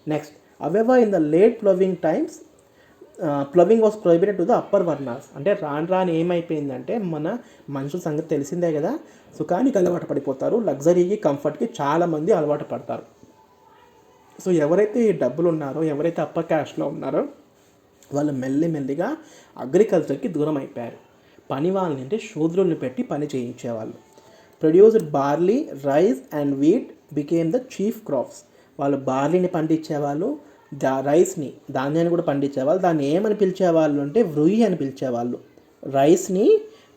Next, however in the late ploughing times ploughing was prohibited to the upper varnas. అంటే రాను ఏమైపోయిందంటే మన మనుషుల సంగతి తెలిసిందే కదా, సుఖానికి అలవాటు పడిపోతారు, లగ్జరీకి కంఫర్ట్కి చాలామంది అలవాటు పడతారు. సో ఎవరైతే ఈ డబ్బులు ఉన్నారో, ఎవరైతే అప్పర్ క్యాస్ట్లో ఉన్నారో వాళ్ళు మెల్లిగా అగ్రికల్చర్కి దూరం అయిపోయారు. పని వాళ్ళని శూద్రుల్ని పెట్టి పని చేయించేవాళ్ళు. Produced barley, rice and wheat became the chief crops. వాళ్ళు బార్లీని పండించేవాళ్ళు, రైస్ని ధాన్యాన్ని కూడా పండించేవాళ్ళు. దాన్ని ఏమని పిలిచేవాళ్ళు అంటే వృయి అని పిలిచేవాళ్ళు. రైస్ని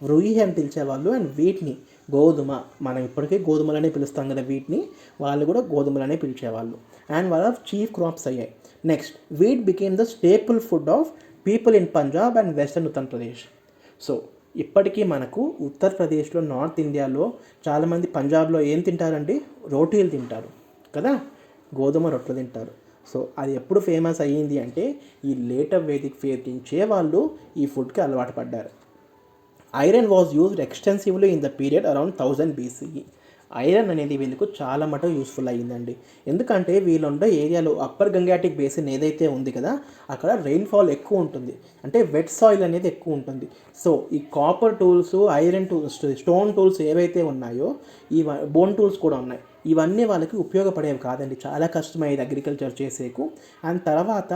వృయి అని పిలిచేవాళ్ళు అండ్ వీట్ని గోధుమ. మనం ఇప్పటికీ గోధుమలనే పిలుస్తాం కదా వీటిని, వాళ్ళు కూడా గోధుమలనే పిలిచేవాళ్ళు. అండ్ వాళ్ళ చీఫ్ క్రాప్స్ అయ్యాయి. Next, wheat became the staple food of people in Punjab and western Uttar Pradesh. So ఇప్పటికీ మనకు ఉత్తరప్రదేశ్లో, నార్త్ ఇండియాలో చాలామంది పంజాబ్లో ఏం తింటారండి? రోటీలు తింటారు కదా, గోధుమ రొట్టెలు తింటారు. సో అది ఎప్పుడు ఫేమస్ అయ్యింది అంటే ఈ లేటర్ వేదిక్ ఫేజ్ నుంచే వాళ్ళు ఈ ఫుడ్కి అలవాటు పడ్డారు. Iron was used extensively in the period around 1000 BCE. Iron అనేది వీళ్ళకు చాలా మటుకు యూస్ఫుల్ అయ్యిందండి. ఎందుకంటే వీళ్ళుండే ఏరియాలో అప్పర్ గంగాటిక్ బేసిన్ ఏదైతే ఉంది కదా, అక్కడ రెయిన్ఫాల్ ఎక్కువ ఉంటుంది, అంటే వెట్ సాయిల్ అనేది ఎక్కువ ఉంటుంది. సో ఈ copper tools, iron tools, stone tools ఏవైతే ఉన్నాయో, ఈ బోన్ టూల్స్ కూడా ఉన్నాయి, ఇవన్నీ వాళ్ళకి ఉపయోగపడేవి కాదండి. చాలా కష్టమయ్యేది అగ్రికల్చర్ చేసేకు. అండ్ తర్వాత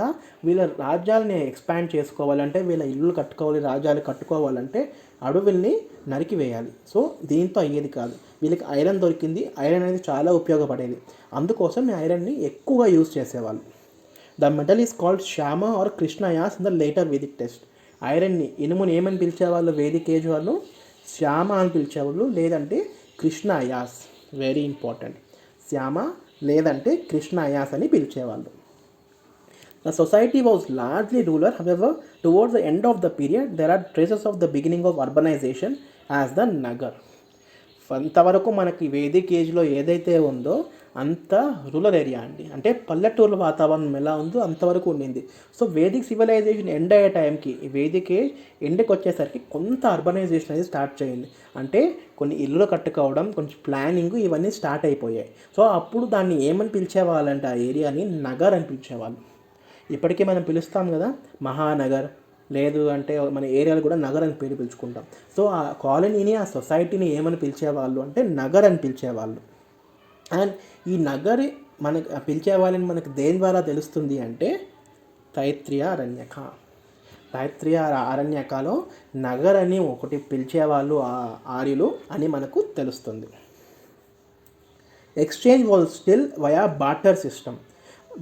వీళ్ళ రాజ్యాలని ఎక్స్పాండ్ చేసుకోవాలంటే, వీళ్ళ ఇల్లు కట్టుకోవాలి, రాజ్యాలు కట్టుకోవాలంటే అడవుల్ని నరికివేయాలి. సో దీంతో అయ్యేది కాదు. వీళ్ళకి ఐరన్ దొరికింది, ఐరన్ అనేది చాలా ఉపయోగపడేది, అందుకోసం ఈ ఐరన్ని ఎక్కువగా యూజ్ చేసేవాళ్ళు. The metal is called shyama or krishnayas in the later Vedic texts. ఐరన్ని, ఇనుముని ఏమని పిలిచేవాళ్ళు వేదిక్ ఏజ్ వాళ్ళు? శ్యామ అని పిలిచేవాళ్ళు, లేదంటే కృష్ణయాస్. వెరీ ఇంపార్టెంట్, శ్యామ లేదంటే కృష్ణయాస్ అని పిలిచేవాళ్ళు. The society was largely rural. However, towards the end of the period, there are traces of the beginning of urbanization as the Nagar. అంతవరకు మనకి వేదిక్ ఏజ్లో ఏదైతే ఉందో అంత రూరల్ ఏరియా అండి, అంటే పల్లెటూరు వాతావరణం ఎలా ఉందో అంతవరకు ఉండింది. సో వేదిక్ సివిలైజేషన్ ఎండ్ అయ్యే టైంకి, వేదిక్ ఏజ్ ఎండ్కి వచ్చేసరికి కొంత అర్బనైజేషన్ అనేది స్టార్ట్ చేయండి. అంటే కొన్ని ఇల్లులు కట్టుకోవడం, కొంచెం ప్లానింగ్, ఇవన్నీ స్టార్ట్ అయిపోయాయి. సో అప్పుడు దాన్ని ఏమని పిలిచేవాళ్ళంటే ఆ ఏరియాని నగర్ అని పిలిచేవాళ్ళు. ఇప్పటికీ మనం పిలుస్తాం కదా మహానగర్, లేదు అంటే మన ఏరియాలు కూడా నగర్ అని పేరు పిలుచుకుంటాం. సో ఆ కాలనీని, ఆ సొసైటీని ఏమని పిలిచేవాళ్ళు అంటే నగర్ అని పిలిచేవాళ్ళు. అండ్ ఈ నగర్ మనకి పిలిచేవాళ్ళని మనకు దేని ద్వారా తెలుస్తుంది అంటే తైత్రీయ అరణ్యక. తైత్రీయ అరణ్యకలో నగర్ అని ఒకటి పిలిచేవాళ్ళు ఆర్యులు అని మనకు తెలుస్తుంది. Exchange was still via barter system.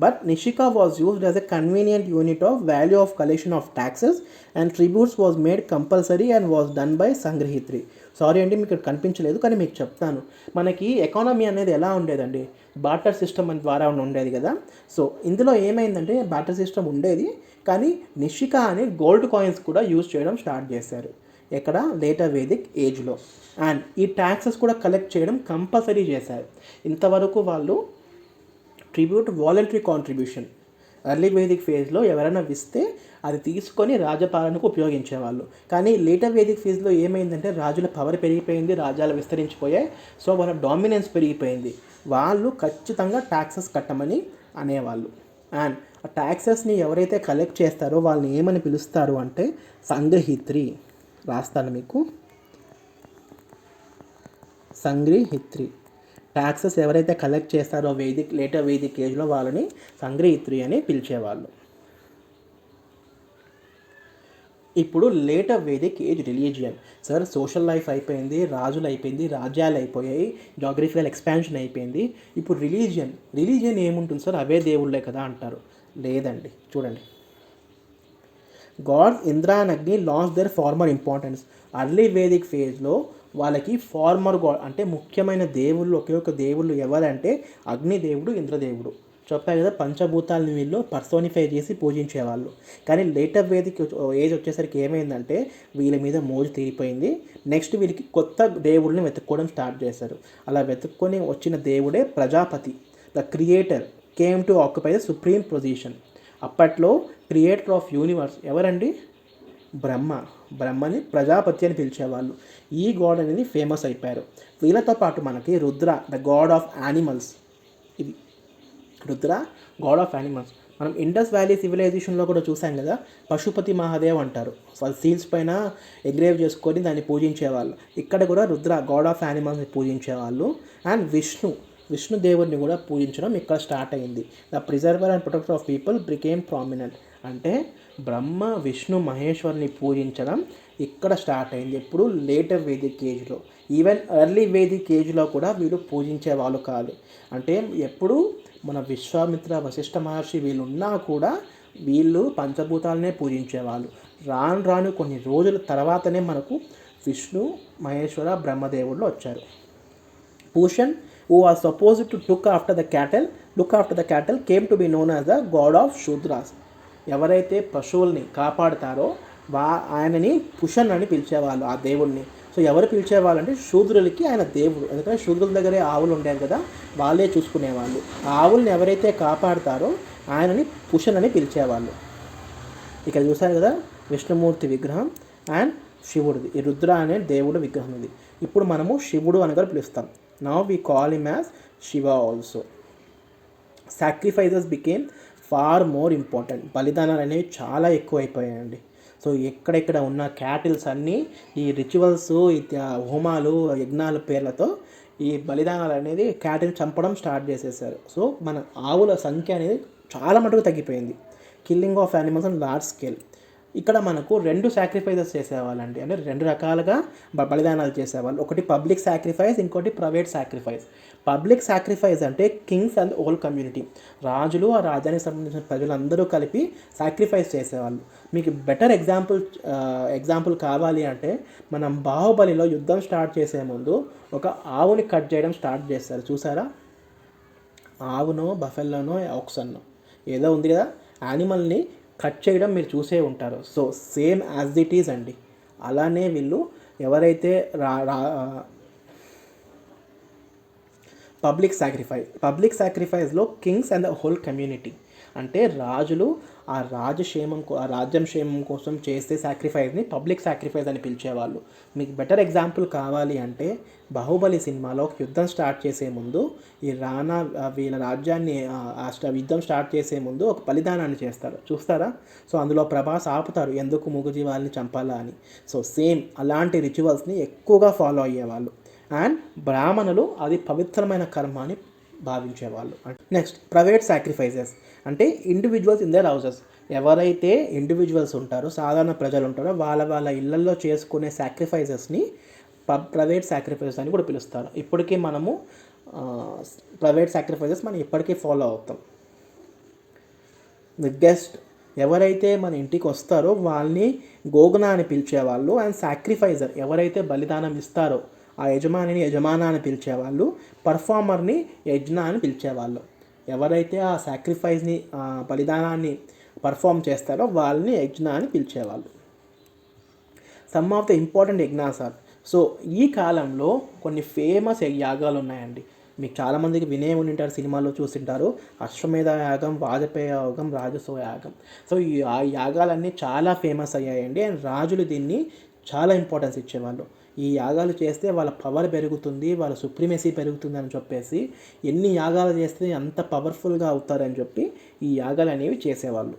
But Nishika was used as a convenient unit of value of collection of taxes, and tributes was made compulsory and was done by Sangrihitri. Sorry అండి మీకు ఇక్కడ కనిపించలేదు, కానీ మీకు చెప్తాను. మనకి ఎకానమీ అనేది ఎలా ఉండేదండి? బార్టర్ సిస్టమ్ ద్వారా ఉండేది కదా. సో ఇందులో ఏమైందంటే బార్టర్ సిస్టమ్ ఉండేది, కానీ నిషికా అనే గోల్డ్ కాయిన్స్ కూడా యూజ్ చేయడం స్టార్ట్ చేశారు. ఎక్కడ? లేటర్ వేదిక్ ఏజ్లో. అండ్ ఈ ట్యాక్సెస్ కూడా కలెక్ట్ చేయడం కంపల్సరీ చేశారు. ఇంతవరకు వాళ్ళు tribute voluntary contribution, early Vedic ఫేజ్లో ఎవరైనా ఇస్తే అది తీసుకొని రాజపాలనకు ఉపయోగించేవాళ్ళు. కానీ లేటర్ వేదిక్ ఫేజ్లో ఏమైందంటే రాజుల పవర్ పెరిగిపోయింది, రాజ్యాలు విస్తరించిపోయాయి. సో వాళ్ళ డామినెన్స్ పెరిగిపోయింది. వాళ్ళు ఖచ్చితంగా ట్యాక్సెస్ కట్టమని అనేవాళ్ళు. అండ్ ఆ ట్యాక్సెస్ని ఎవరైతే కలెక్ట్ చేస్తారో వాళ్ళని ఏమని పిలుస్తారు అంటే సంగ్రహిత్రి. రాస్తాను మీకు, సంగ్రహిత్రి. ట్యాక్సెస్ ఎవరైతే కలెక్ట్ చేస్తారో లేటర్ వేదిక్ ఏజ్లో వాళ్ళని సంగ్రహిత్రి అని పిలిచేవాళ్ళు. ఇప్పుడు later Vedic age religion. Sir social life అయిపోయింది, రాజులు అయిపోయింది, రాజ్యాలు అయిపోయాయి, జాగ్రఫికల్ ఎక్స్పాన్షన్ అయిపోయింది, ఇప్పుడు రిలీజియన్ ఏముంటుంది సార్? అవే దేవుళ్ళే కదా అంటారు. లేదండి, చూడండి. Gods Indra and Agni lost their former importance. Early Vedic ఫేజ్లో వాళ్ళకి ఫార్మర్ గాడ్ అంటే ముఖ్యమైన దేవుళ్ళు, ఒకే ఒక దేవుళ్ళు ఎవరంటే అగ్నిదేవుడు, ఇంద్రదేవుడు. చెప్పా కదా, పంచభూతాలని వీళ్ళు పర్సోనిఫై చేసి పూజించేవాళ్ళు. కానీ లేటర్ వేదిక్ ఏజ్ వచ్చేసరికి ఏమైందంటే వీళ్ళ మీద మోజు తీరిపోయింది. నెక్స్ట్ వీళ్ళకి కొత్త దేవుడిని వెతుక్కోవడం స్టార్ట్ చేశారు. అలా వెతుక్కొని వచ్చిన దేవుడే Prajapati. The creator came to occupy the supreme position. అప్పట్లో క్రియేటర్ ఆఫ్ యూనివర్స్ ఎవరండి? బ్రహ్మని ప్రజాపతి అని పిలిచేవాళ్ళు. ఈ గాడ్ అనేది ఫేమస్ అయిపోయారు. వీళ్ళతో పాటు మనకి Rudra, the God of animals. ఇది రుద్ర, గాడ్ ఆఫ్ యానిమల్స్. మనం ఇండస్ వ్యాలీ సివిలైజేషన్లో కూడా చూసాం కదా, పశుపతి మహాదేవ్ అంటారు. వాళ్ళ సీల్స్ పైన ఎగ్రేవ్ చేసుకొని దాన్ని పూజించేవాళ్ళు. ఇక్కడ కూడా రుద్ర, గాడ్ ఆఫ్ యానిమల్స్ని పూజించేవాళ్ళు. అండ్ విష్ణు దేవుడిని కూడా పూజించడం ఇక్కడ స్టార్ట్ అయింది. The preserver and protector of people became prominent. అంటే బ్రహ్మ, విష్ణు, మహేశ్వరుని పూజించడం ఇక్కడ స్టార్ట్ అయింది. ఎప్పుడు? లేటర్ వేదిక్ ఏజ్లో. ఈవెన్ ఎర్లీ వేదిక్ ఏజ్లో కూడా వీళ్ళు పూజించే వాళ్ళు కాదు. అంటే ఎప్పుడు మన విశ్వామిత్ర, వశిష్ఠ మహర్షి వీళ్ళు ఉన్నా కూడా వీళ్ళు పంచభూతాలనే పూజించేవాళ్ళు. రాను కొన్ని రోజుల తర్వాతనే మనకు విష్ణు, మహేశ్వర, బ్రహ్మదేవుళ్ళు వచ్చారు. Pushan, who was supposed to look after the cattle came to be known as the god of Shudras. ఎవరైతే పశువుల్ని కాపాడుతారో ఆయనని పుషన్ అని పిలిచేవాళ్ళు, ఆ దేవుడిని. సో ఎవరు పిలిచేవాళ్ళు అంటే శూద్రులకి ఆయన దేవుడు. ఎందుకంటే శూద్రుల దగ్గరే ఆవులు ఉండేవి కదా, వాళ్ళే చూసుకునేవాళ్ళు. ఆ ఆవుల్ని ఎవరైతే కాపాడుతారో ఆయనని పుషన్ అని పిలిచేవాళ్ళు. ఇక్కడ చూసారు కదా విష్ణుమూర్తి విగ్రహం అండ్ శివుడిది. ఈ రుద్ర అనే దేవుడు విగ్రహం ఇది. ఇప్పుడు మనము శివుడు అని కూడా పిలుస్తాం. Now we call him as Shiva also. Sacrifices became far more important. బలిదానాలు అనేవి చాలా ఎక్కువైపోయాయండి. సో ఎక్కడెక్కడ ఉన్న క్యాటిల్స్ అన్నీ ఈ రిచువల్స్, హోమాలు, యజ్ఞాల పేర్లతో ఈ బలిదానాలు అనేది క్యాటిల్ చంపడం స్టార్ట్ చేసేసారు. సో మన ఆవుల సంఖ్య అనేది చాలా మటుకు తగ్గిపోయింది. Killing of animals on large scale. ఇక్కడ మనకు 2 సాక్రిఫైజెస్ చేసేవాళ్ళండి. అంటే 2 రకాలుగా బలిదానాలు చేసేవాళ్ళు. ఒకటి పబ్లిక్ సాక్రిఫైస్, ఇంకోటి ప్రైవేట్ సాక్రిఫైస్. పబ్లిక్ సాక్రిఫైస్ అంటే కింగ్స్ అండ్ హోల్ కమ్యూనిటీ, రాజులు, ఆ రాజ్యానికి సంబంధించిన ప్రజలందరూ కలిపి సాక్రిఫైస్ చేసేవాళ్ళు. మీకు బెటర్ ఎగ్జాంపుల్ కావాలి అంటే మనం బాహుబలిలో యుద్ధం స్టార్ట్ చేసే ముందు ఒక ఆవుని కట్ చేయడం స్టార్ట్ చేస్తారు. చూసారా? ఆవునో, బఫెల్లోనో, ఆక్సన్నో ఏదో ఉంది కదా, యానిమల్ని కట్ చేయడం మీరు చూసే ఉంటారు. So same as it is అండి. అలానే వీళ్ళు ఎవరైతే పబ్లిక్ సాక్రిఫైస్లో kings and the whole community అంటే రాజులు ఆ రాజ్యం క్షేమం కోసం చేసే సాక్రిఫైస్ని పబ్లిక్ సాక్రిఫైస్ అని పిలిచేవాళ్ళు. మీకు బెటర్ ఎగ్జాంపుల్ కావాలి అంటే బాహుబలి సినిమాలో యుద్ధం స్టార్ట్ చేసే ముందు ఈ రాణా వీళ్ళ రాజ్యాన్ని యుద్ధం స్టార్ట్ చేసే ముందు ఒక బలిదానాన్ని చేస్తారు. చూస్తారా? సో అందులో ప్రభాస్ ఆపుతారు ఎందుకు మూగజీవాలని చంపాలా అని. సో సేమ్ అలాంటి రిచువల్స్ని ఎక్కువగా ఫాలో అయ్యేవాళ్ళు. అండ్ బ్రాహ్మణులు అది పవిత్రమైన కర్మ అని భావించేవాళ్ళు. నెక్స్ట్ ప్రైవేట్ సాక్రిఫైజెస్ అంటే ఇండివిజువల్స్ ఇన్ దేర్ హౌసెస్. ఎవరైతే ఇండివిజువల్స్ ఉంటారో, సాధారణ ప్రజలు ఉంటారో వాళ్ళ ఇళ్లలో చేసుకునే సాక్రిఫైజెస్ని ప్రైవేట్ సాక్రిఫైజెస్ అని కూడా పిలుస్తారు. ఇప్పటికీ మనము ప్రైవేట్ సాక్రిఫైజెస్ మనం ఇప్పటికీ ఫాలో అవుతాం. గెస్ట్ ఎవరైతే మన ఇంటికి వస్తారో వాళ్ళని గోగన అని పిలిచేవాళ్ళు. అండ్ సాక్రిఫైజర్ ఎవరైతే బలిదానం ఇస్తారో ఆ యజమానా అని పిలిచేవాళ్ళు. పర్ఫార్మర్ని యజ్ఞ అని పిలిచేవాళ్ళు. ఎవరైతే ఆ సాక్రిఫైస్ని బలిదానాన్ని పర్ఫామ్ చేస్తారో వాళ్ళని యజ్ఞ అని పిలిచేవాళ్ళు. Some of the important yajnas are. So ఈ కాలంలో కొన్ని ఫేమస్ యాగాలు ఉన్నాయండి. మీకు చాలామందికి వినే ఉంటారు, సినిమాల్లో చూసింటారు. అశ్వమేధ యాగం, వాజపేయ యాగం, రాజసూయ యాగం. సో ఈ యాగాలన్నీ చాలా ఫేమస్ అయ్యాయండి. అండ్ రాజులు దీన్ని చాలా ఇంపార్టెన్స్ ఇచ్చేవాళ్ళు. ఈ యాగాలు చేస్తే వాళ్ళ పవర్ పెరుగుతుంది, వాళ్ళ సుప్రీమసీ పెరుగుతుంది అని చెప్పేసి ఎన్ని యాగాలు చేస్తే అంత పవర్ఫుల్గా అవుతారని చెప్పి ఈ యాగాలు అనేవి చేసేవాళ్ళు.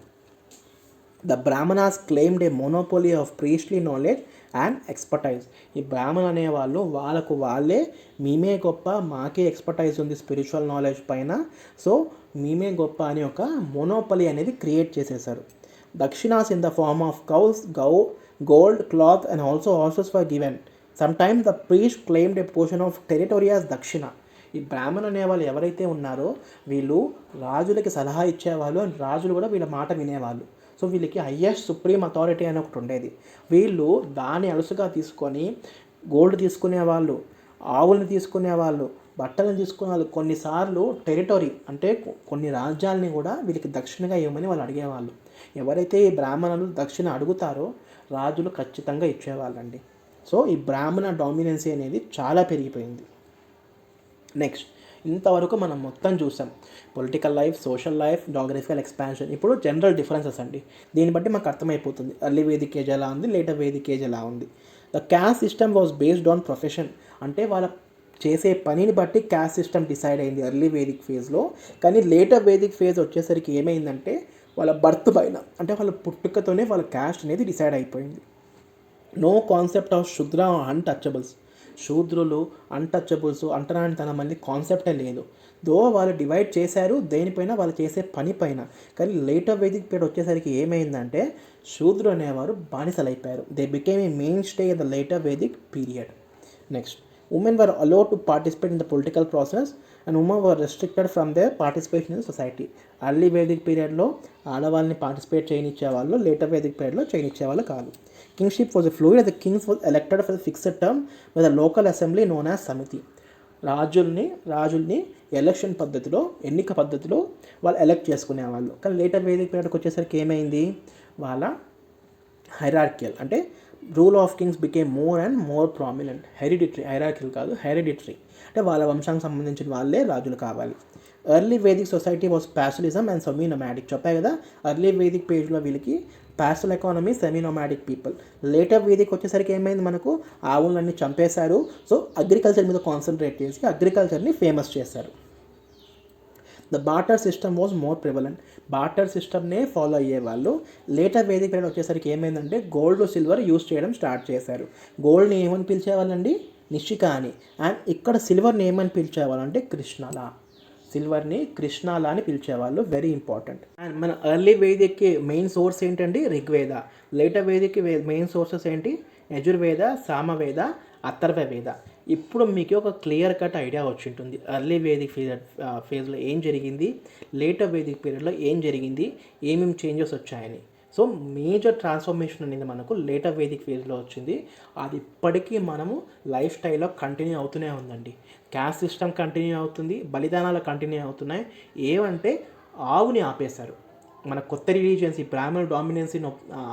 The Brahmanas claimed A monopoly of priestly knowledge and expertise. ఈ బ్రాహ్మణ్ అనేవాళ్ళు వాళ్ళే మేమే గొప్ప, మాకే ఎక్స్పర్టైజ్ ఉంది స్పిరిచువల్ నాలెడ్జ్ పైన, సో మేమే గొప్ప అని ఒక మోనోపోలీ అనేది క్రియేట్ చేసేసారు. Dakshinas in the form of cows, gold, cloth and also horses for given. Sometimes the priest claimed a portion of territory as dakshina. ఈ బ్రాహ్మణ్ అనేవాళ్ళు ఎవరైతే ఉన్నారో వీళ్ళు రాజులకి సలహా ఇచ్చేవాళ్ళు అండ్ రాజులు కూడా వీళ్ళ మాట వినేవాళ్ళు. సో వీళ్ళకి హయ్యెస్ట్ సుప్రీం అథారిటీ అని ఒకటి ఉండేది. వీళ్ళు దాన్ని అలుసుగా తీసుకొని గోల్డ్ తీసుకునేవాళ్ళు, ఆవుల్ని తీసుకునేవాళ్ళు, బట్టలను తీసుకుని వాళ్ళు కొన్నిసార్లు టెరిటరీ అంటే కొన్ని రాజ్యాలని కూడా వీళ్ళకి దక్షిణగా ఇవ్వమని వాళ్ళు అడిగేవాళ్ళు. ఎవరైతే ఈ బ్రాహ్మణులు దక్షిణ అడుగుతారో రాజులు ఖచ్చితంగా ఇచ్చేవాళ్ళండి. సో ఈ బ్రాహ్మణ డామినెన్సీ అనేది చాలా పెరిగిపోయింది. నెక్స్ట్, ఇంతవరకు మనం మొత్తం చూసాం political life, social life, geographical expansion. ఇప్పుడు జనరల్ డిఫరెన్సెస్ అండి. దీన్ని బట్టి మాకు అర్థమైపోతుంది ఎర్లీ వేదిక్ ఏజ్ ఎలా ఉంది, లేటర్ వేదిక్ ఏజ్ ఎలా ఉంది. The cast system was based on profession. అంటే వాళ్ళ చేసే పనిని బట్టి క్యాస్ట్ సిస్టమ్ డిసైడ్ అయింది ఎర్లీ వేదిక్ ఫేజ్లో. కానీ లేటర్ వేదిక్ ఫేజ్ వచ్చేసరికి ఏమైందంటే వాళ్ళ బర్త్ పైన, అంటే వాళ్ళ పుట్టుకతోనే వాళ్ళ క్యాస్ట్ అనేది డిసైడ్ అయిపోయింది. నో కాన్సెప్ట్ ఆఫ్ శూద్ర అన్టచబుల్స్. శూద్రులు, అన్టచబుల్స్, అంటరానితనం అనేది కాన్సెప్టే లేదు. దో వాళ్ళు డివైడ్ చేశారు దేనిపైన, వాళ్ళు చేసే పని పైన. కానీ లేటర్ వేదిక్ పీరియడ్ వచ్చేసరికి ఏమైందంటే శూద్రులు అనేవారు బానిసలైపోయారు. They became a main stay in the later Vedic period. Next, women were allowed to participate in the political process and women were restricted from their participation in society. Early Vedic పీరియడ్లో ఆడవాళ్ళని పార్టిసిపేట్ చేయనిచ్చేవాళ్ళు, లేటర్ వేదిక్ పీరియడ్లో చేయనిచ్చేవాళ్ళు కాదు. Kingship was fluid as the kings was elected for a fixed term by the local assembly known as సమితి. రాజుల్ని ఎలక్షన్ పద్ధతిలో, ఎన్నిక పద్ధతిలో వాళ్ళు ఎలక్ట్ చేసుకునేవాళ్ళు. కానీ లేటర్ వేదిక్ పీరియడ్కి వచ్చేసరికి ఏమైంది, వాళ్ళ హైరార్కియల్ అంటే rule of Kings became more and more prominent. Hierarchical కాదు, హెరిడిటరీ అంటే వాళ్ళ వంశానికి సంబంధించిన వాళ్ళే రాజులు కావాలి. Early Vedic society was ప్యాస్టలిజం and semi nomadic. చెప్పాయి కదా, ఎర్లీ వేదిక్ పేజ్లో వీళ్ళకి pastel economy, semi nomadic people. Later Vedic వచ్చేసరికి ఏమైంది, మనకు ఆవులన్నీ చంపేశారు. సో అగ్రికల్చర్ మీద కాన్సన్ట్రేట్ చేసి అగ్రికల్చర్ని ఫేమస్ చేశారు. The barter system was more prevalent. Barter సిస్టమ్నే ఫాలో అయ్యేవాళ్ళు. లేటర్ వేదిక్ పీరియడ్ వచ్చేసరికి ఏమైందంటే గోల్డ్, సిల్వర్ యూజ్ చేయడం స్టార్ట్ చేశారు. గోల్డ్ని ఏమని పిలిచేవాళ్ళండి, నిషిక అని. అండ్ ఇక్కడ సిల్వర్ని ఏమని పిలిచేవాళ్ళు అంటే కృష్ణలా. సిల్వర్ని కృష్ణాలా అని పిలిచేవాళ్ళు. Very important. అండ్ మన ఎర్లీ వేదిక్కి మెయిన్ సోర్స్ ఏంటండి, ఋగ్వేద. లేటర్ వేదిక్కి మెయిన్ సోర్సెస్ ఏంటి, యజుర్వేద, సామవేద, అథర్వవేద. ఇప్పుడు మీకు ఒక క్లియర్ కట్ ఐడియా వచ్చి ఉంటుంది ఎర్లీ వేదిక్ ఫేజ్లో ఏం జరిగింది, లేటర్ వేదిక్ పీరియడ్లో ఏం జరిగింది, ఏమేమి చేంజెస్ వచ్చాయని. సో మేజర్ ట్రాన్స్ఫర్మేషన్ అనేది మనకు లేటర్ వేదిక్ ఫేజ్లో వచ్చింది. అది ఇప్పటికీ మనము లైఫ్ స్టైల్లో కంటిన్యూ అవుతూనే ఉందండి. క్యాస్ట్ సిస్టమ్ కంటిన్యూ అవుతుంది, బలిదానాలు కంటిన్యూ అవుతున్నాయి. ఏమంటే ఆవుని ఆపేశారు. మన కొత్త రిలీజియన్స్, ఈ బ్రాహ్మణ డామినెన్సీని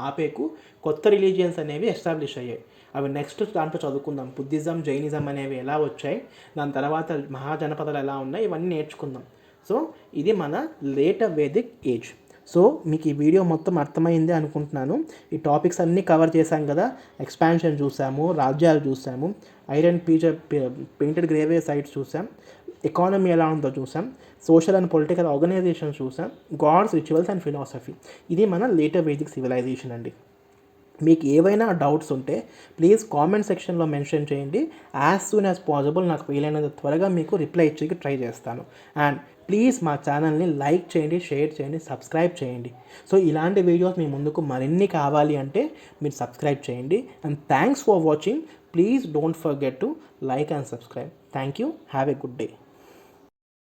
ఆపేకు కొత్త రిలీజియన్స్ అనేవి ఎస్టాబ్లిష్ అయ్యాయి. అవి నెక్స్ట్ దాంట్లో చదువుకుందాం. బుద్ధిజం, జైనిజం అనేవి ఎలా వచ్చాయి, దాని తర్వాత మహాజనపదాలు ఎలా ఉన్నాయి, ఇవన్నీ నేర్చుకుందాం. సో ఇది మన లేటర్ వేదిక్ ఏజ్. సో మీకు ఈ వీడియో మొత్తం అర్థమైంది అనుకుంటున్నాను. ఈ టాపిక్స్ అన్నీ కవర్ చేశాం కదా. ఎక్స్పాన్షన్ చూసాము, రాజ్యాలు చూసాము, ఐరన్ పెయింటెడ్ గ్రేవే సైట్స్ చూసాం, ఎకానమీ ఎలా ఉందో చూసాం, సోషల్ అండ్ పొలిటికల్ ఆర్గనైజేషన్ చూసాం, గాడ్స్, రిచువల్స్ అండ్ ఫిలాసఫీ. ఇది మన లేటర్ వేదిక్ సివిలైజేషన్ అండి. మీకు ఏవైనా డౌట్స్ ఉంటే ప్లీజ్ కామెంట్ సెక్షన్లో మెన్షన్ చేయండి. యాజ్ సూన్ యాజ్ పాసిబుల్ నాకు వీలైనంత త్వరగా మీకు రిప్లై ఇచ్చేకి ట్రై చేస్తాను. అండ్ ప్లీజ్ మా ఛానల్ని లైక్ చేయండి, షేర్ చేయండి, సబ్స్క్రైబ్ చేయండి. సో ఇలాంటి వీడియోస్ మీ ముందుకు మరిన్ని కావాలి అంటే మీరు సబ్స్క్రైబ్ చేయండి. And thanks for watching. Please don't forget to like and subscribe. Thank you. Have a good day.